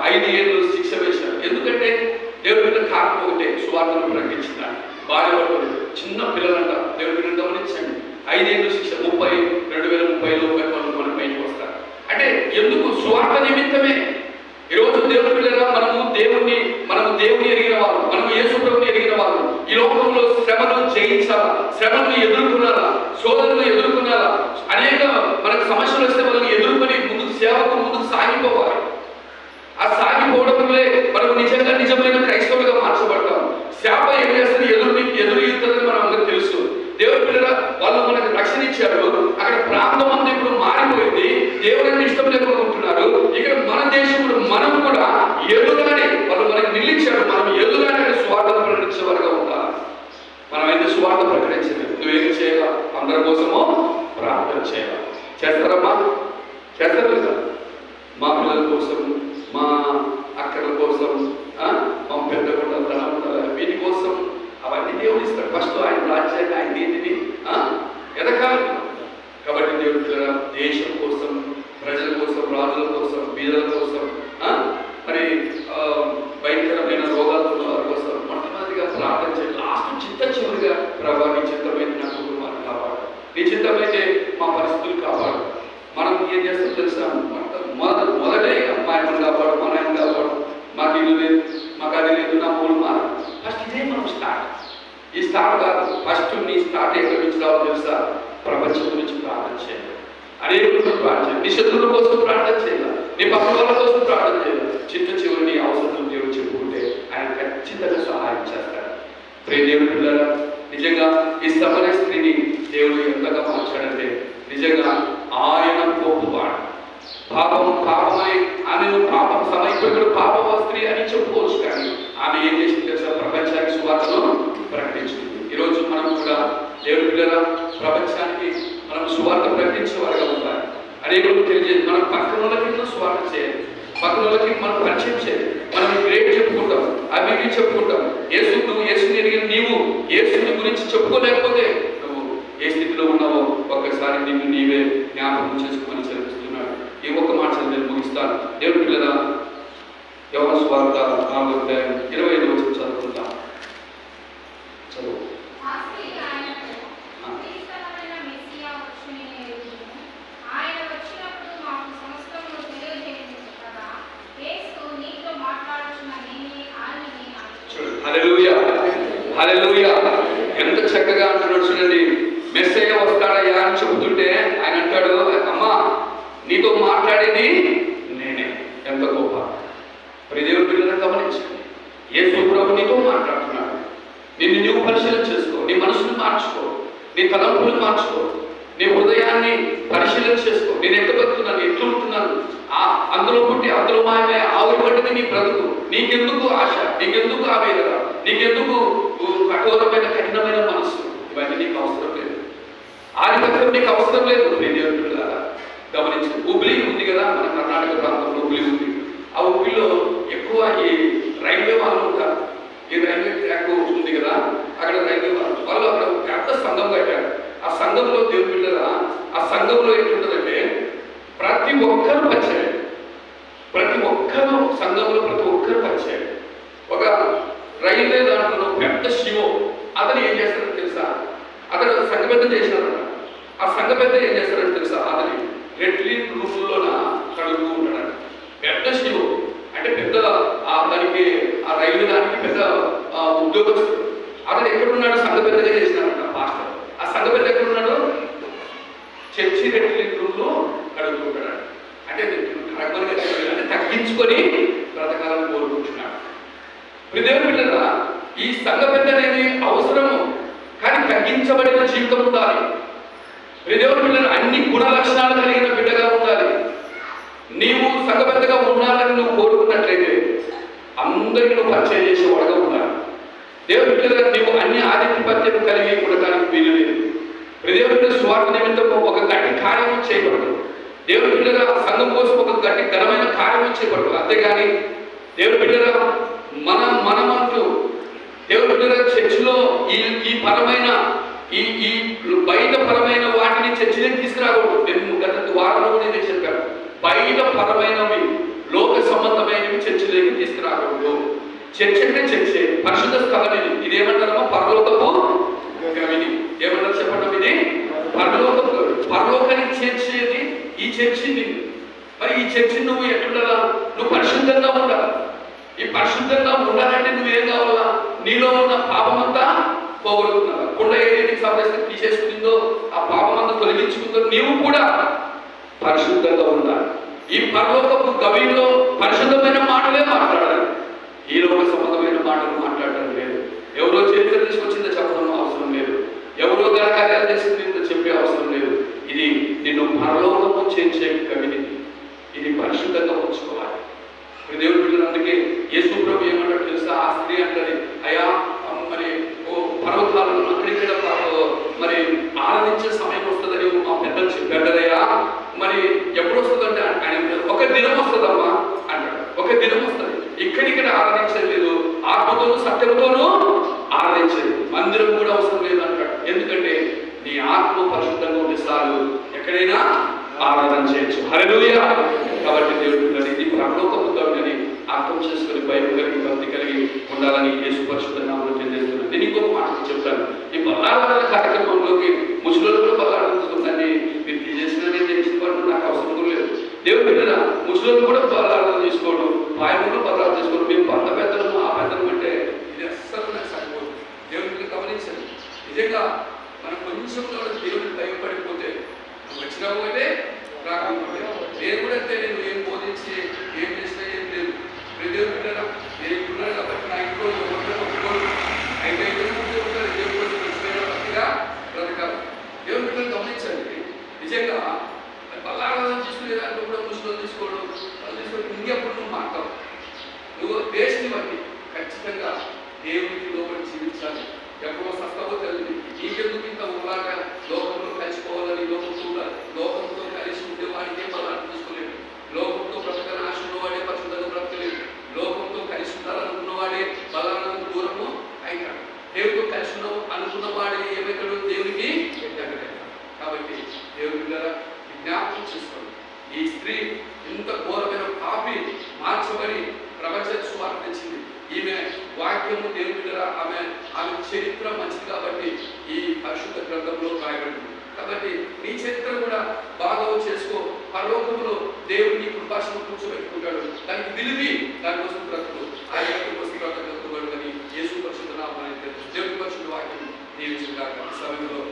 A: 5 ఏళ్ళు శిక్ష వేశారు. ఎందుకంటే దేవుడి బిడ్డ కాకపోతే సువార్తను ప్రకటించిందని భార్యపడుతుంది. చిన్న పిల్లలంట. దేవుడి బిడ్డ గమనించండి, 5 ఏళ్ళు శిక్ష. 2030లో మన పైకి వస్తారు. అంటే ఎందుకు? సువార్త నిమిత్తమే. ఈరోజు దేవుడి బిడ్డగా మనము దేవుని ఎరిగిన వాళ్ళు, మనము యేసు ప్రభువుని ఎరిగిన వాళ్ళు ఈ లోకంలో శ్రమను జయించాలా, శ్రమను ఎదుర్కొనాలా, శోధనను ఎదుర్కొనాలా. అనేక మనకు సమస్యలు వస్తే వాళ్ళని ఎదుర్కొని ముందుకు సాగిపోవాలి. ఆ సాగిపోవడంలో మనం నిజమైన క్రైస్తవులుగా మార్చబడతాం. శాప ఏం చేస్తుంది? ఎదురుతుందని మనం అందరికి తెలుసు. దేవుడి బిడ్డ వాళ్ళు మనకు రక్షణ ఇచ్చారు. అక్కడ ప్రాంతం అంతా ఇప్పుడు మారిపోయింది. దేవుడిని ఇష్టం లేకుండా ఉంటున్నారు. ఇక్కడ మన దేశంలో మనం కూడా ఎదురుగానే వాళ్ళు మనకి నిలిచారు. మనం ఎదురుగానే స్వార్థ ప్రకటించే వారుగా ఉండాలి. మనం అయితే స్వార్థ ప్రకటించలేదు. నువ్వేం చేయాలా? అందరి కోసమో ప్రార్థన చేయాలి. చేస్తారమ్మా? చేస్తారు కదా. మా పిల్లల కోసం, మా అక్కల కోసం, మా పెద్ద కూడా ధనం ఉండాలి, వీటి కోసం అవన్నీ దేవుడు ఇస్తాడు. ఫస్ట్ ఆయన రాజ్యాన్ని, ఆయన నీతిని ఎదగాలి. కాబట్టి దేవుడు దేశం కోసం, ప్రజల కోసం, రాజుల కోసం, బీదల కోసం, మరి భయంకరమైన రోగాలతో వారి కోసం మొట్టమొదటిగా ప్రార్థన చేయాలి. లాస్ట్ చివరిగా ప్రభా నీ చిత్తమైతే నా కుటుంబాన్ని కాపాడు, నీ చిత్తమైతే మా పరిస్థితులు కాపాడు. మనం ఏం చేస్తాం తెలుసా? మొదటే మా ఆయన కాపాడు, మా నాయన కాపాడు, మాకు ఇల్లు లేదు, మాకు అది లేదు, నా మూడు మారు. ఫస్ట్ ఇదే మనం స్టార్ట్. ఈ స్టార్ట్ కాదు. ఫస్ట్ నీ స్టార్ట్ ఎక్కడి నుంచి రావాలో తెలుసా? ప్రపంచం గురించి ప్రార్థన చేయాలి. అనేకులతో ప్రార్థన చేయాలి. నీ శత్రువుల కోసం ప్రార్థన చేయాలి. నీ పక్కన వాళ్ళ కోసం ప్రార్థన చేయాలి. చివరి నీ అవసరం దేవుడు చెప్పుకుంటే ఆయన ఖచ్చితంగా సహాయం చేస్తాడు. ప్రియ దేవుడి పిల్లరా, నిజంగా ఈ సమర స్త్రీని దేవుడు ఎంతగా మార్చాడంటే నిజంగా ఆయన గొప్పవాడు. పాపమని ఆమెను పాపం సమయకుడు పాప స్త్రీ అని చెప్పుకోవచ్చు. కానీ ఆమె ఏం చేసింది తెలుసా? ప్రపంచానికి సువార్తను ప్రకటించింది. ఈరోజు మనం కూడా దేవుడి పిల్లరా ప్రపంచానికి మనం సువార్త ప్రకటించే వారుగా ఉండాలి. అనేకులకు తెలియజేది. మనం పక్కన వాళ్ళకి సువార్త చేయాలి, పక్కన వాళ్ళకి మనం పరిచయం చేయాలి. మనం గ్రేట్ చెప్పుకుంటాం, అవి చెప్పుకుంటాం. యేసుని ఎరిగిన నీవు యేసుని గురించి చెప్పుకోలేకపోతే నువ్వు ఏ స్థితిలో ఉన్నావో ఒక్కసారి నిన్ను నీవే జ్ఞాపకం చేసుకోమని చదివిస్తున్నాడు. ఈ ఒక్క మాట నేను ముగిస్తాను. దేవుడి పిల్లరా, యోహాను సువార్త 4:25 చదువుకుందాం. చదువు.
D: ఆయన వచ్చినప్పుడు మాకు
A: హల్లెలూయా, హల్లెలూయా. ఎంత చక్కగా అంటున్నాడు చూడండి. మెస్సయ్య వస్తాడయ్యా అని చెబుతుంటే ఆయన అంటాడు, అమ్మా నీతో మాట్లాడేది నేనే. ఎంత గొప్ప దేవుని బిడ్డలను గమనించండి. యేసు ప్రభు నీతో మాట్లాడుతున్నాడు. నిన్ను నువ్వు పరిశీలన చేసుకో, నీ మనసును మార్చుకో, నీ తలంపులను మార్చుకో, నీ హృదయాన్ని పరిశీలన చేసుకో. నేను ఎంత బతుకుతున్నాను, ఎట్లు ఉంటున్నాను, అందులో పుట్టి అందులో మాయమే ఆవిరి పట్టింది నీ బ్రతుకు. నీకెందుకు ఆశ, నీకెందుకు ఆవేదన, నీకెందుకు కఠోరమైన కఠినమైన మనస్సు? ఇవన్నీ నీకు అవసరం లేదు. ఆధిపత్యం నీకు అవసరం లేదు. దేవుడు గమనించు. హుబ్లీ ఉంది కదా, మన కర్ణాటక ప్రాంతంలో హుబ్లీ ఉంది. ఆ హుబ్లీలో ఎక్కువ ఈ రైల్వే వాళ్ళు ఉంటారు. ఈ రైల్వే ట్రాక్ ఉంది కదా, అక్కడ రైల్వే వాళ్ళు అక్కడ పెద్ద సంఘం కట్టారు. ఆ సంఘంలో దేవుని బిడ్డరా, ఆ సంఘంలో ఎట్లుంటుందంటే ప్రతి ఒక్కరు వచ్చాడు, ప్రతి ఒక్కరు సంఘంలో ప్రతి ఒక్కరు వచ్చాడు. ఒక రైల్వే దాంట్లో పెద్ద శివో అతను ఏం చేస్తాడో తెలుసా? అతను సంఘ పెద్ద చేసినారట. ఆ సంఘ పెద్ద ఏం చేస్తాడో తెలుసా? అతని రెడ్లిన్ రూపుల్లోన కడుగుతూ ఉంటాడు. పెద్ద శివో అంటే పెద్ద దానికి ఆ రైల్వే దానికి పెద్ద ఉద్యోగస్తుడు. అతను ఎక్కడున్నాడు? సంఘ పెద్దగా చేసినారట పాస్టర్. ఆ సంఘ పెద్ద ఎక్కడున్నాడు? చర్చి రెడ్లిన్ రూమ్లో కడుగుతూ ఉంటాడు. అంటే అంటే తగ్గించుకొని బ్రతకాలను కోరుకుంటున్నాడు. దేవుని బిడ్డలారా, ఈ సంఘ పెద్ద అనేది అవసరము, కానీ తగ్గించబడిన జీవితం ఉండాలి. దేవుని బిడ్డలు అన్ని గుణ లక్షణాలు కలిగిన బిడ్డగా ఉండాలి. నీవు సంఘ పెద్దగా ఉండాలని నువ్వు కోరుకున్నట్లయితే అందరికీ నువ్వు పరిచయం చేసేవాడుగా ఉండాలి. దేవుని బిడ్డలుగా నీవు అన్ని ఆధిపత్యం కలిగి ఉండటానికి వీలు లేదు. దేవుని బిడ్డ స్వార్థ నిమిత్తం ఒక గట్టి కార్యం చేయబడదు. దేవుని బిడ్డగా సంఘం కోసం ఒక గట్టి ఘనమైన కార్యం చేయబడదు. అంతేగాని దేవుని బిడ్డగా మనమంటూ దేవుని బిడ్డగా చర్చిలో ఈ పరమైన ఈ బయట పరమైన వాటిని చర్చిలోకి తీసుకురాకూడదు. నేను గత వారంలో నేను చెప్పాను, బయట పరమైనవి లోక సంబంధమైనవి చర్చిలోకి తీసుకురాకూడదు. చర్చ అంటే చర్చే, పరిశుద్ధ స్థలం ఇది. ఇదేమంటారమ్మా? పరలోకపు గవిని. ఏమంటారు చెప్పండి? ఇది పరలోకపు, పరలోకానికి చేర్చేది ఈ చర్చిని. మరి ఈ చర్చిని నువ్వు ఎట్లుండాలా? నువ్వు పరిశుద్ధంగా ఉండాలి. ఈ పరిశుద్ధంగా ఉండాలంటే నువ్వేం కావాలా? నీలో ఉన్న పాపమంతా పోగొట్టుకున్నావు. కుండ ఏదైతే సమస్య తీసేసుకుందో ఆ పాపమంతా తొలగించుకుందో నీవు కూడా పరిశుద్ధంగా ఉండాలి. ఈ పరలోకపు గవిలో పరిశుద్ధమైన మాటలే మాట్లాడాలి. ఈ లోక సంబంధమైన మాటలు మాట్లాడడం లేదు. ఎవరో చరిత్ర తీసుకొచ్చిందో చెప్పడం అవసరం లేదు. ఎవరో కార్యాలు చేసిందో చెప్పే అవసరం లేదు. ఇది నిన్ను పరలోకము చేర్చే గవిని. ఇది పరిశుద్ధంగా ఉంచుకోవాలి. దేవుడి బిడ్డలు అందుకే యేసు ప్రభు ఏమంటాడు తెలుసా? ఆ స్త్రీ అంటది, అయ్యా మరి పర్వతాలను అక్కడిక్కడ మరి ఆరాధించే సమయం వస్తుందని మా పెద్దలు చెప్పాడయ్యా. మరి ఎప్పుడు వస్తుందంటే ఆయన ఒక దినం వస్తుందమ్మా అంటాడు. ఒక దినం వస్తుంది. ఇక్కడిక్కడ ఆరాధించలేదు, ఆత్మతోనూ సత్యంతోనూ ఆరాధించలేదు. మందిరం కూడా అవసరం లేదు అంటాడు. ఎందుకంటే నీ ఆత్మ పరిశుద్ధంగా ఉంటే చాలు, ఎక్కడైనా ఆరాధన చేయొచ్చు. హల్లెలూయా. కాబట్టి దేవుడు ఇది పరలోకపు గవిని అర్థం చేసుకుని బైబిల్ కలిగి భక్తి కలిగి ఉండాలని యేసు పరిశుద్ధ నామములో తెలియజేస్తున్నాను. నేను ఇంకొక మాట చెప్తాను. ఈ బల్లారాధన కార్యక్రమంలోకి ముసలోళ్ళు కూడా బల్లారాధన మీరు చేసిన తెలుసుకోవడం నాకు అవసరం లేదు. దేవుడి బిడ్డ ముసలోళ్ళు కూడా బల్లారాధన చేసుకోవడం, పాయములు బల్లారాధన చేసుకోవడం, మేము పంట పెద్దలము ఆ పెద్దలం అంటే ఇది అస్సలు నాకు సరిపోదు. దేవుడిని గమనించండి. నిజంగా మనం కొంచెం దేవుడికి భయపడిపోతే వచ్చినావు అంటే రాకపోతే నేను కూడా అంతే. నేను ఏం బోధించి ఏం చేసినా ఏం లేదు. దేవుడు బిడ్డరా, నేను ఇప్పుడున్నాను కాబట్టి నా ఇంట్లో ఒప్పుకోడు అయితే ఉంటారు. దేవుడు కోసం భక్తిగా బ్రతకాలి. దేవుడి బిడ్డలు గమనించండి. నిజంగా బల్లారాధన తీసుకునే దాంట్లో కూడా ముసుగులు తీసుకోవడం ఇంకెప్పుడు నువ్వు మాట్లాడు. నువ్వు దేశాన్ని బట్టి ఖచ్చితంగా దేవునికి లోపలి జీవించాలి. ఎప్పుడో సస్తవో తెలియదు. నీకెందుకు ఇంత ఉల్లాగా లోకంలో కలిసిపోవాలని లోకంతో కలిసి ఉంటే వాడికి ఏం బలాన్ని తీసుకోలేడు. లోకంతో బ్రతకని ఆశ ఉన్నవాడే పరిశుద్ధంగా బ్రతకలేడు. లోకంతో కలిసి ఉండాలనుకున్నవాడే బలానికి దూరము అయినాడు. దేవుడితో కలిసి అనుకున్నవాడే ఏమైతాడు? దేవునికి దగ్గరైనాడు. కాబట్టి దేవుడి ద్వారా జ్ఞాపకం చేసుకోండి. ఈ స్త్రీ ఇంత ఘోరమైన పాపి మార్చబడి ప్రపంచ సువార్త ఇచ్చింది. ఈమె వాక్యము దేవుడి ద్వారా ఆమె చరిత్ర మంచిది కాబట్టి ఈ పరిశుద్ధ గ్రంథంలో రాయబడింది. కాబట్టి నీ చరిత్ర కూడా బాగా చేసుకో. పరలోకంలో దేవుడు నీ కృపాశను కూర్చోబెట్టుకుంటాడు. దానికి విలువి దానికోసం బ్రతుకు. ఆ యొక్క కోసం బ్రతకగలగని యేసు
D: దీవించుగాక. ఈ సమయంలో